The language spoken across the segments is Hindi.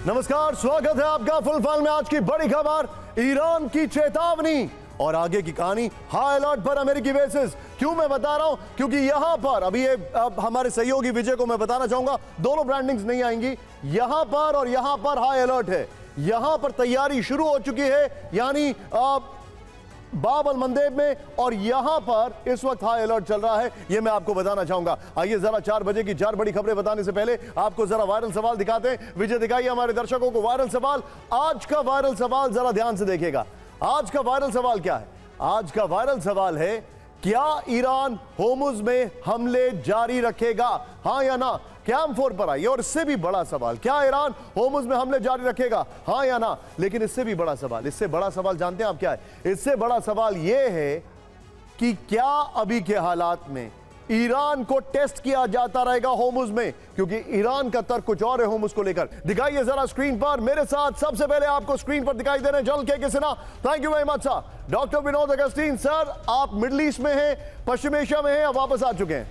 नमस्कार, स्वागत है आपका फुल फाइल में। आज की बड़ी खबर, ईरान की चेतावनी और आगे की कहानी। हाई अलर्ट पर अमेरिकी बेसिस। क्यों मैं बता रहा हूं? क्योंकि यहां पर अभी अब हमारे सहयोगी विजय को मैं बताना चाहूंगा, दोनों ब्रांडिंग्स नहीं आएंगी। यहां पर और यहां पर हाई अलर्ट है। यहां पर तैयारी शुरू हो चुकी है, यानी बाब अल मंदेब में, और यहां पर इस वक्त हाई अलर्ट चल रहा है। यह मैं आपको बताना चाहूंगा। आइए जरा 4 बजे की 4 बड़ी खबरें बताने से पहले आपको जरा वायरल सवाल दिखाते हैं। विजय दिखाइए हमारे दर्शकों को वायरल सवाल। आज का वायरल सवाल जरा ध्यान से देखिएगा। आज का वायरल सवाल क्या है? आज का वायरल सवाल है, क्या ईरान होर्मुज में हमले जारी रखेगा, हां या ना? कैम 4 पर आइए। और इससे भी बड़ा सवाल, क्या ईरान होर्मुज में हमले जारी रखेगा, हां या ना? लेकिन इससे भी बड़ा सवाल, इससे बड़ा सवाल जानते हैं आप क्या है? इससे बड़ा सवाल यह है कि क्या अभी के हालात में ईरान को टेस्ट किया जाता रहेगा होर्मुज में, क्योंकि ईरान का तर्क कुछ और है होर्मुज को लेकर। दिखाइए जरा स्क्रीन पर मेरे साथ। सबसे पहले आपको स्क्रीन पर दिखाई दे रहे हैं general K Sinha. Thank you very much sir. Doctor Vinod Augustine sir, आप मिडिल ईस्ट में हैं, पश्चिम एशिया में हैं, अब वापस आ चुके हैं।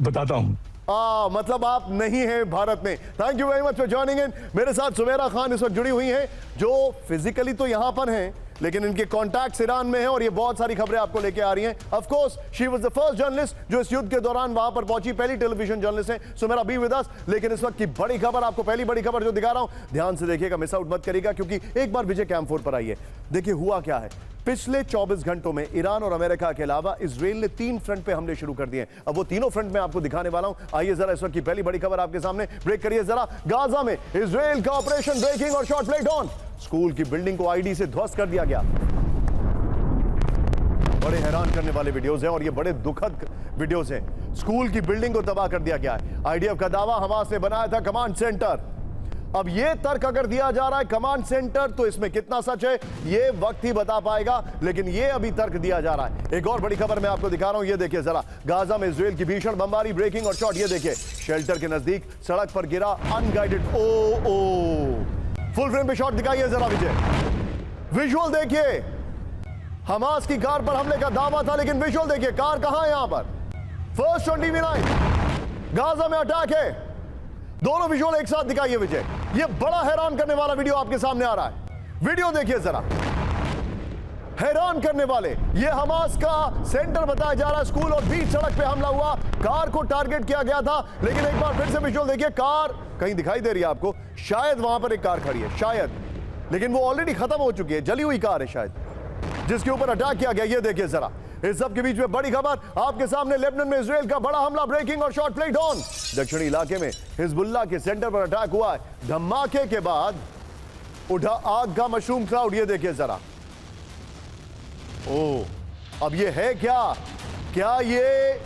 बताता हूं। मतलब आप नहीं हैं भारत में। Thank you very much for joining इन। मेरे साथ सुमेरा खान इस वक्त जुड़ी हुई हैं, जो फिजिकली तो यहां पर हैं लेकिन इनके कॉन्टैक्ट्स ईरान में हैं, और ये बहुत सारी खबरें आपको लेके आ रही हैं। Of course she was the first journalist जो इस युद्ध के दौरान वहां पर पहुंची, पहली टेलीविजन जर्नलिस्ट हैं। Sumera be with us. लेकिन इस वक्त की बड़ी खबर, आपको पहली बड़ी खबर जो दिखा रहा हूं, ध्यान से देखिएगा, मिस आउट मत करिएगा, क्योंकि एक बार विजय कैम 4 पर आइए। देखिए हुआ क्या है। पिछले 24 घंटों में ईरान और अमेरिका के अलावा इजराइल ने 3 फ्रंट पे हमले शुरू कर दिए। अब वो तीनों फ्रंट में आपको दिखाने वाला हूं। आइए जरा इस वक्त की पहली बड़ी खबर आपके सामने। ब्रेक करिए जरा। गाजा में इजराइल का ऑपरेशन ब्रेकिंग और शॉट प्ले डाउन। स्कूल की बिल्डिंग को आईडी से ध्वस्त कर दिया गया। बड़े हैरान करने वाले वीडियोस हैं और ये बड़े दुखद वीडियोस हैं। स्कूल की बिल्डिंग को तबाह कर दिया गया है। आईडीएफ का दावा, हमास ने बनाया था कमांड सेंटर। अब ये तर्क अगर दिया जा रहा है कमांड सेंटर, तो इसमें कितना सच है ये वक्त ही बता पाएगा, लेकिन ये अभी तर्क दिया जा रहा है। एक और बड़ी खबर मैं आपको दिखा रहा हूं, ये देखिए जरा। गाजा में इजराइल की भीषण बमबारी, ब्रेकिंग और शॉट। ये देखिए शेल्टर के नजदीक सड़क पर गिरा अनगाइडेड। फुल फ्रेम पे शॉट दिखाइए जरा विजय। विजुअल देखिए। हमास की कार पर हमले का दावा था, लेकिन विजुअल देखिए, कार कहां है? यहां पर फर्स्ट ऑन टीवी 9 गाजा में अटैक है। दोनों विजुअल एक साथ दिखाइए विजय। ये बड़ा हैरान करने वाला वीडियो आपके सामने आ रहा है। वीडियो देखिए जरा, हैरान करने वाले। ये हमास का सेंटर बताया जा रहा है, स्कूल, और बीच सड़क पे हमला हुआ। कार को टारगेट किया गया था, लेकिन एक बार फिर से विजुअल देखिए। कार कहीं दिखाई दे रही है आपको, शायद वहां पर एक कार खड़ी है, शायद, लेकिन वो ऑलरेडी खत्म हो चुकी है, जली हुई कार है शायद, जिसके ऊपर अटैक किया गया। ये देखिए जरा। इस सब के बीच में बड़ी खबर आपके सामने, लेबनान में इजराइल का बड़ा हमला, ब्रेकिंग और शॉट प्ले डाउन। दक्षिणी इलाके में हिजबुल्लाह के सेंटर पर अटैक हुआ है। धमाके के बाद उठा आग का मशरूम क्लाउड। ये देखिए जरा। अब ये है क्या? क्या ये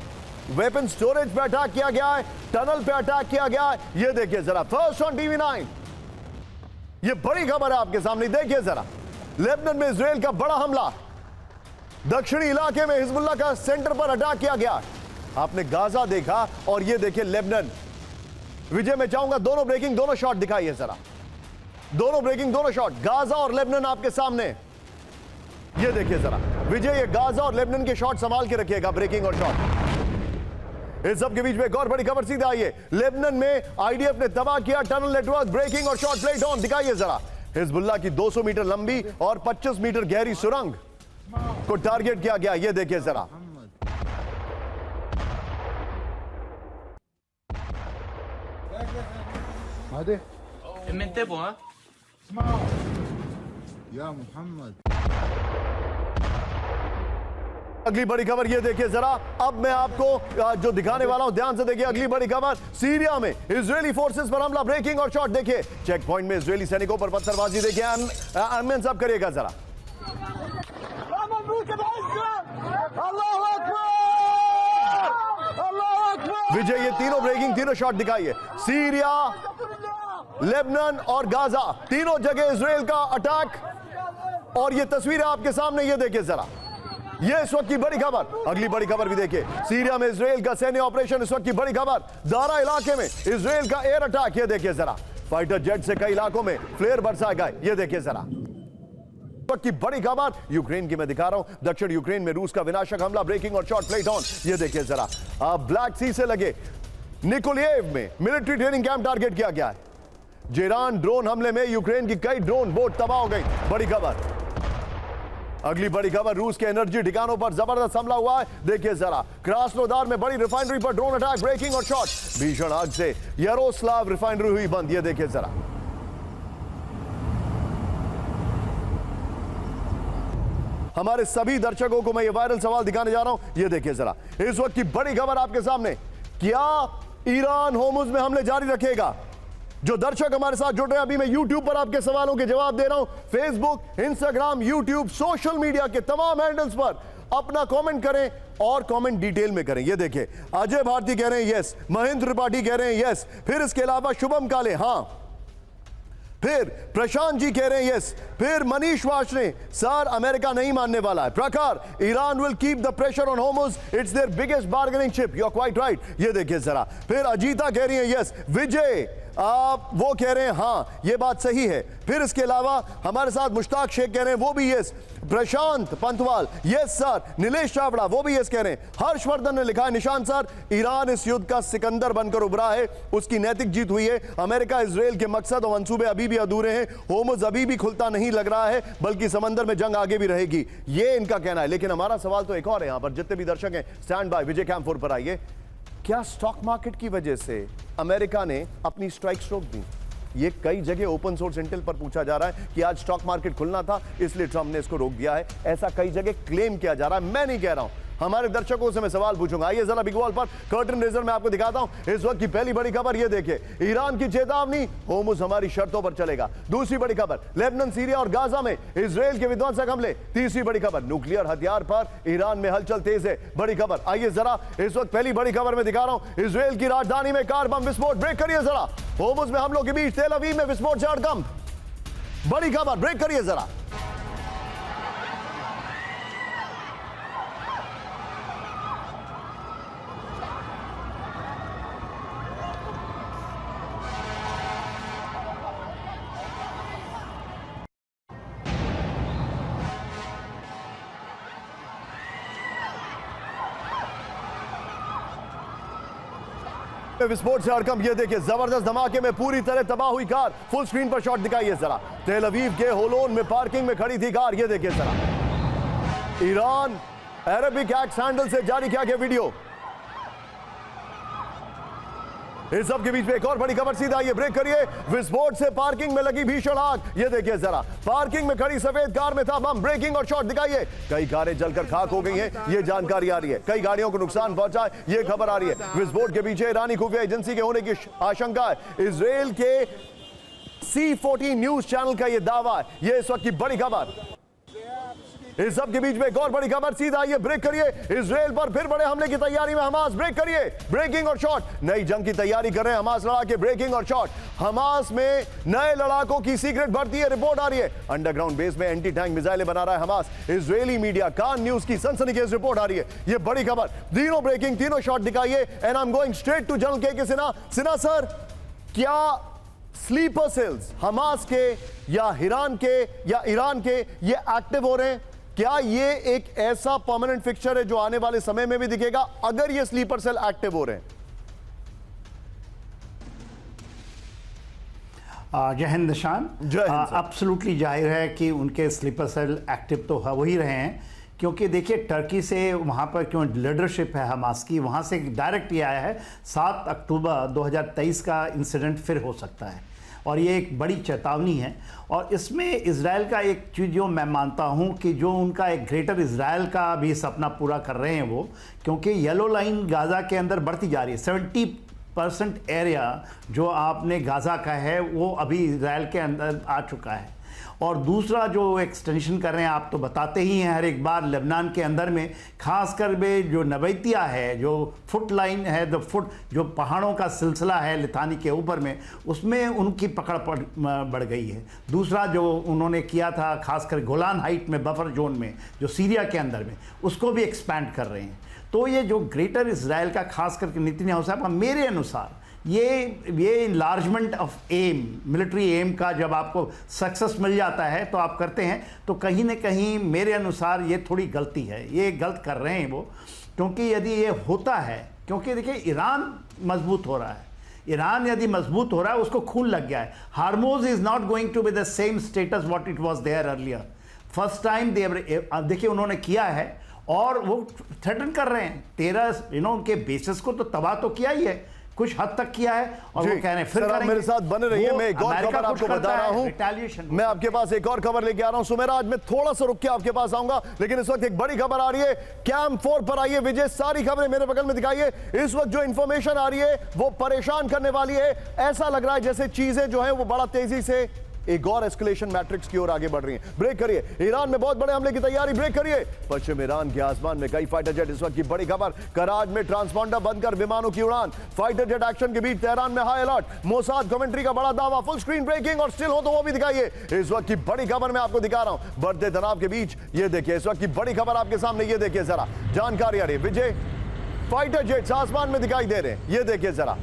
वेपन स्टोरेज पे अटैक किया गया है, टनल पे अटैक किया गया है? ये देखिए जरा, फर्स्ट ऑन टीवी 9। ये बड़ी खबर है आपके सामने, देखिए जरा। लेबनान में इजराइल का बड़ा हमला, दक्षिणी इलाके में हिजबुल्लाह का सेंटर पर अटैक किया गया। आपने गाजा देखा और ये देखिए लेबनान। विजय मैं चाहूंगा दोनों ब्रेकिंग, दोनों शॉट दिखाइए जरा। दोनों ब्रेकिंग, दोनों शॉट, गाजा और लेबनान आपके सामने। ये देखिए जरा विजय, ये गाजा और लेबनान के शॉट संभाल के रखिएगा, ब्रेकिंग और शॉट। इस सब के बीच में एक और बड़ी खबर सीधा आइए। लेबनान में आईडीएफ ने तबाह किया टनल नेटवर्क, ब्रेकिंग और शॉट प्ले डाउन। दिखाइए जरा। हिजबुल्लाह की 200 मीटर लंबी और 25 मीटर गहरी सुरंग को टारगेट किया गया। ये देखिए जरा। अगली बड़ी खबर ये देखिए जरा। अब मैं आपको जो दिखाने वाला हूं, ध्यान से देखिए। अगली बड़ी खबर, सीरिया में इजरायली फोर्सेस पर हमला, ब्रेकिंग और शॉट। देखिए चेक पॉइंट में इजरायली सैनिकों पर पत्थरबाजी। देखिए अनमेन साहब करिएगा जरा। विजय ये तीनों ब्रेकिंग, तीनों शॉट दिखाइए। सीरिया, लेबनान और गाजा, तीनों जगह इजराइल का अटैक, और ये तस्वीरें आपके सामने। ये देखिए जरा, ये इस वक्त की बड़ी खबर। अगली बड़ी खबर भी देखिए। सीरिया में इजराइल का सैन्य ऑपरेशन, इस वक्त की बड़ी खबर। दारा इलाके में इजराइल का एयर अटैक। ये देखिए जरा। फाइटर जेट से कई इलाकों में फ्लेयर बरसाए गए। ये देखिए जरा। वक्त की बड़ी खबर यूक्रेन की मैं दिखा रहा हूं। दक्षिण यूक्रेन में रूस का विनाशक हमला, ब्रेकिंग और शॉट प्लेट ऑन। ये देखिए जरा, ब्लैक सी से लगे निकोलिएव में मिलिट्री ट्रेनिंग कैंप टारगेट किया गया है। ईरान ड्रोन हमले में यूक्रेन की कई ड्रोन बोट तबाह हो गई। बड़ी खबर, अगली बड़ी खबर, रूस के एनर्जी ठिकानों पर जबरदस्त हमला हुआ है। देखिए जरा, क्रास्नोदार में बड़ी रिफाइनरी पर ड्रोन अटैक, ब्रेकिंग और शॉट। भीषण आग से यारोस्लाव रिफाइनरी हुई बंद। ये देखिए जरा, हमारे सभी दर्शकों को मैं ये वायरल सवाल दिखाने जा रहा हूं। ये देखिए जरा, इस वक्त की बड़ी खबर आपके सामने, क्या ईरान होर्मुज में हमले जारी रखेगा? जो दर्शक हमारे साथ जुड़ रहे हैं, अभी मैं YouTube पर आपके सवालों के जवाब दे रहा हूं। Facebook, Instagram, YouTube, social media के तमाम हैंडल्स पर अपना कमेंट करें और कमेंट डिटेल में करें। ये देखिए, अजय भारती कह रहे हैं यस, महेंद्र त्रिपाठी कह रहे हैं यस, फिर इसके अलावा शुभम काले हां, फिर प्रशांत जी कह रहे हैं यस, फिर मनीष वाशने सर अमेरिका नहीं मानने वाला है, प्रकार Iran will keep the pressure on Hormuz, it's their biggest bargaining chip, you are quite right. ये देखिए जरा, फिर अजीता कह रही है यस, विजय वो कह रहे हैं हाँ ये बात सही है, फिर इसके अलावा हमारे साथ मुश्ताक शेख कह रहे हैं वो भी यस, प्रशांत पंतवाल यस सर, नीलेश चावड़ा वो भी यस कह रहे हैं, हर्षवर्धन ने लिखा है निशांत सर ईरान इस युद्ध का सिकंदर बनकर उभरा है, उसकी नैतिक जीत हुई है, अमेरिका इजराइल के मकसद और मंसूबे अभी भी अधूरे हैं, होर्मुज अभी भी खुलता नहीं लग रहा है, बल्कि समंदर में जंग आगे भी रहेगी, ये इनका कहना है। लेकिन हमारा सवाल तो एक और है, यहां पर जितने भी दर्शक हैं स्टैंड बाय, विजय कैंप 4 पर आइए। क्या स्टॉक मार्केट की वजह से अमेरिका ने अपनी स्ट्राइक्स रोक दी? ये कई जगह ओपन सोर्स इंटेल पर पूछा जा रहा है कि आज स्टॉक मार्केट खुलना था इसलिए ट्रंप ने इसको रोक दिया है, ऐसा कई जगह क्लेम किया जा रहा है। मैं नहीं कह रहा हूं, हमारे दर्शकों से मैं सवाल पूछूंगा। आइए जरा बिग वॉल पर कर्टन रेजर में आपको दिखाता हूं इस वक्त की पहली बड़ी खबर। ये देखिए, ईरान की चेतावनी, होर्मुज हमारी शर्तों पर चलेगा। दूसरी बड़ी खबर, लेबनान, सीरिया और गाजा में इजराइल के विध्वंसक हमले। तीसरी बड़ी खबर, न्यूक्लियर हथियार पर ईरान में हलचल तेज है। बड़ी खबर, आइए जरा इस वक्त पहली बड़ी खबर में दिखा रहा हूं, इजराइल की राजधानी में कार बम विस्फोट। ब्रेक करिए जरा, होर्मुज में हमलों के बीच तेल अवीव में विस्फोट से हड़कंप। बड़ी खबर, ब्रेक करिए जरा। विस्फोट से हड़कंप। ये देखिए, जबरदस्त धमाके में पूरी तरह तबाह हुई कार। फुल स्क्रीन पर शॉट दिखाइए जरा, तेल अवीव के होलोन में पार्किंग में खड़ी थी कार। ये देखिए जरा, ईरान अरबिक एक्ट सैंडल से जारी किया गया वीडियो। इस सब के बीच में एक और बड़ी खबर, सीधा ये ब्रेक करिए, विस्फोट से पार्किंग में लगी भीषण आग। ये देखिए जरा, पार्किंग में खड़ी सफेद कार में था बम, ब्रेकिंग और शॉट दिखाइए। कई कारें जलकर खाक हो गई हैं, ये जानकारी आ रही है। कई गाड़ियों को नुकसान पहुंचा है, ये खबर आ रही है। विस्फोट के पीछे ईरानी खुफिया एजेंसी के होने की आशंका है। इजराइल के C14 न्यूज चैनल का यह दावा है। ये इस वक्त की बड़ी खबर। इस सब के बीच में एक और बड़ी खबर, सीधा ये ब्रेक करिए, इजराइल पर फिर बड़े हमले की तैयारी में हमास। ब्रेक करिए, ब्रेकिंग और शॉट। नई जंग की तैयारी कर रहे हैं हमास लड़ाके, ब्रेकिंग और शॉट। हमास में नए लड़ाकों की सीक्रेट भर्ती है, रिपोर्ट आ रही है। अंडरग्राउंड बेस में एंटी टैंक मिसाइलें बना रहा है हमास। इजरायली मीडिया कान न्यूज की सनसनीखेज रिपोर्ट आ रही है। ये बड़ी खबर, तीनों ब्रेकिंग, तीनों शॉट दिखाइए। And I am going straight to general K Sinha. Sinha sir, क्या स्लीपर सेल्स हमास के या ईरान के ये एक्टिव हो रहे हैं? क्या ये एक ऐसा परमानेंट फिक्चर है जो आने वाले समय में भी दिखेगा अगर ये स्लीपर सेल एक्टिव हो रहे हैं? जय हिंद निशान। एब्सोल्युटली जाहिर है कि उनके स्लीपर सेल एक्टिव तो हो ही रहे हैं, क्योंकि देखिए टर्की से वहाँ पर क्यों लीडरशिप है हमास की, वहाँ से डायरेक्ट ये आया है 7 अक्टूबर 2023 का इंसिडेंट फिर हो सकता है, और ये एक बड़ी चेतावनी है। और इसमें इजराइल का एक चीज़ जो मैं मानता हूँ कि जो उनका एक ग्रेटर इजराइल का भी सपना पूरा कर रहे हैं वो, क्योंकि येलो लाइन गाज़ा के अंदर बढ़ती जा रही है। 70% एरिया जो आपने गाज़ा का है वो अभी इजराइल के अंदर आ चुका है। और दूसरा जो एक्सटेंशन कर रहे हैं, आप तो बताते ही हैं हर एक बार, लेबनान के अंदर में खासकर वे जो नबैतिया है, जो फुट लाइन है, द फुट जो पहाड़ों का सिलसिला है लिथानी के ऊपर में, उसमें उनकी पकड़ बढ़ गई है। दूसरा जो उन्होंने किया था खासकर गोलान हाइट में, बफर जोन में, जो सीरिया के अंदर में, उसको भी एक्सपैंड कर रहे हैं। तो ये जो ग्रेटर इसराइल का खास करके नेतन्याहू साहब का, मेरे अनुसार ये enlargement of arm, military arm का जब आपको सक्सेस मिल जाता है तो आप करते हैं, तो कहीं ना कहीं मेरे अनुसार ये थोड़ी गलती है, ये गलत कर रहे हैं वो। क्योंकि यदि ये होता है, क्योंकि देखिए ईरान मजबूत हो रहा है, ईरान यदि मजबूत हो रहा है, उसको खून लग गया है। Hormuz is not going to be the same status what it was there earlier. First time देखिए उन्होंने किया है और वो थ्रेटन कर रहे हैं 13 उनके बेसिस को तो तबाह तो किया ही है, कुछ हद तक किया है, और वो कह रहे हैं फिर आप मेरे साथ बने रहिए। मैं एक और खबर आपको बता रहा हूं, मैं आपके पास एक और खबर लेके आ रहा हूं। सुमेरा, आज मैं थोड़ा सा रुक के आपके पास आऊंगा, लेकिन इस वक्त एक बड़ी खबर आ रही है। कैंप 4 पर आइए विजय, सारी खबरें मेरे बगल में दिखाइए। इस वक्त जो इंफॉर्मेशन आ रही है वो परेशान करने वाली है। ऐसा लग रहा है जैसे चीजें जो है वो बड़ा तेजी से एक और एस्केलेशन मैट्रिक्स की ओर आगे बढ़ रही हैं। ब्रेक करिए, ईरान में बहुत बड़े हमले की तैयारी। ब्रेक करिए, पश्चिम ईरान के आसमान में कई फाइटर जेट। इस वक्त की बड़ी खबर, कराज में ट्रांसपॉन्डर बंद कर विमानों की उड़ान। फाइटर जेट एक्शन के बीच तेहरान में हाई अलर्ट। मोसाद कमेंट्री का बड़ा दावा, फुल स्क्रीन ब्रेकिंग, और स्टिल हो तो वो भी दिखाइए। इस वक्त की बड़ी खबर मैं आपको दिखा रहा हूं, बढ़ते तनाव के बीच ये देखिए इस वक्त की बड़ी खबर आपके सामने। ये देखिए जरा जानकारी आ रही है। विजय, फाइटर जेट्स आसमान में दिखाई दे रहे हैं, ये देखिए जरा,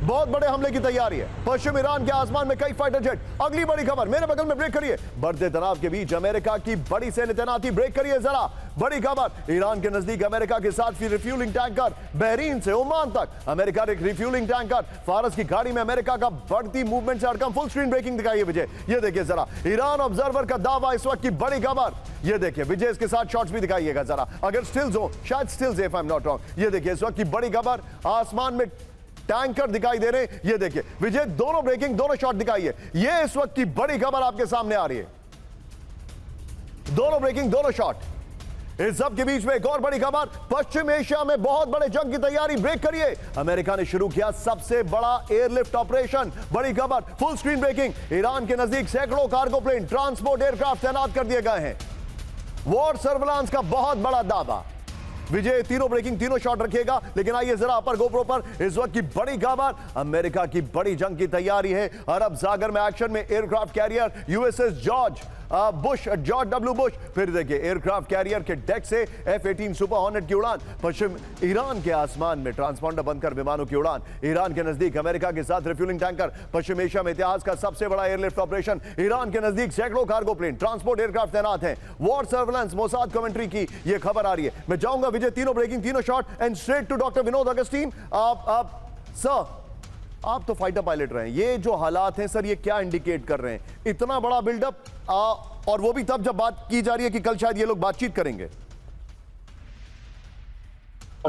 बहुत बड़े हमले की तैयारी है। पश्चिम ईरान के आसमान में कई फाइटर जेट। अगली बड़ी खबर मेरे बगल में, ब्रेक करिए। बढ़ते तनाव के बीच अमेरिका की बड़ी सैन्य तैनाती। ब्रेक करिए जरा, बड़ी खबर, ईरान के नजदीक अमेरिका के साथ फिर रिफ्यूलिंग टैंकर। बहरीन से ओमान तक अमेरिका एक रिफ्यूलिंग टैंकर। फारस की खाड़ी में अमेरिका का बढ़ती मूवमेंट से हड़कंप। फुल स्क्रीन ब्रेकिंग दिखाइए विजय, ये देखिए जरा, ईरान ऑब्जर्वर का दावा। इस वक्त की बड़ी खबर ये देखिए विजय, इसके साथ शॉट्स भी दिखाइएगा जरा, अगर स्टिल्स हो, शायद stills if I am not wrong. ये देखिए इस वक्त की बड़ी खबर, आसमान में टैंकर दिखाई दे रहे हैं। ये देखिए विजय, दोनों ब्रेकिंग, दोनों शॉट दिखाइए। ये इस वक्त की बड़ी खबर आपके सामने आ रही है, दोनों ब्रेकिंग, दोनों शॉट। इस सब के बीच में एक और बड़ी खबर, पश्चिम एशिया में बहुत बड़े जंग की तैयारी। ब्रेक करिए, अमेरिका ने शुरू किया सबसे बड़ा एयरलिफ्ट ऑपरेशन। बड़ी खबर, फुल स्क्रीन ब्रेकिंग, ईरान के नजदीक सैकड़ों कार्गो प्लेन, ट्रांसपोर्ट एयरक्राफ्ट तैनात कर दिए गए हैं। वॉर सर्विलांस का बहुत बड़ा दावा। विजय, तीनों ब्रेकिंग, तीनों शॉट रखिएगा। लेकिन आइए जरा अपर गोप्रो पर, इस वक्त की बड़ी खबर, अमेरिका की बड़ी जंग की तैयारी है। अरब सागर में एक्शन में aircraft carrier USS George W Bush. फिर देखिए एयरक्राफ्ट कैरियर के डेक से F-18 सुपर हॉर्नेट की उड़ान। पश्चिम ईरान के आसमान में ट्रांसपॉन्डर बंद कर विमानों की उड़ान। ईरान के नजदीक अमेरिका के साथ रिफ्यूलिंग टैंकर। पश्चिम एशिया में इतिहास का सबसे बड़ा एयरलिफ्ट ऑपरेशन। ईरान के नजदीक सैकड़ों कार्गो प्लेन, ट्रांसपोर्ट एयरक्राफ्ट तैनात हैं। वॉर सर्विलांस, मोसाद कमेंट्री की यह खबर आ रही है। मैं चाहूंगा विजय, तीनों ब्रेकिंग, तीनों shot, and straight to doctor Vinod Augustine. Sir, आप तो फाइटर पायलट रहे हैं, ये जो हालात हैं सर, ये क्या इंडिकेट कर रहे हैं? इतना बड़ा बिल्डअप, और वो भी तब जब बात की जा रही है कि कल शायद ये लोग बातचीत करेंगे।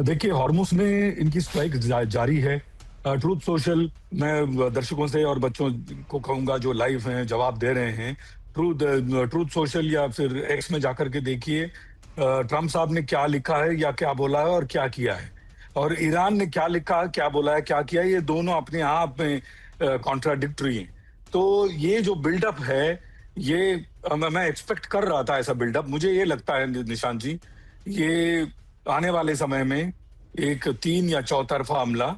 देखिए, हॉर्मुस में इनकी स्ट्राइक जारी है। ट्रूथ सोशल, मैं दर्शकों से और बच्चों को कहूंगा जो लाइव हैं, जवाब दे रहे हैं, ट्रूथ सोशल या फिर एक्स में जाकर के देखिए ट्रम्प साहब ने क्या लिखा है या क्या बोला है और क्या किया है, और ईरान ने क्या लिखा है, क्या बोला है, क्या किया है। ये दोनों अपने आप में कॉन्ट्राडिक्टरी हैं। तो ये जो बिल्डअप है, ये मैं एक्सपेक्ट कर रहा था ऐसा बिल्डअप। मुझे ये लगता है निशांत जी, ये आने वाले समय में एक 3 या चौतरफा हमला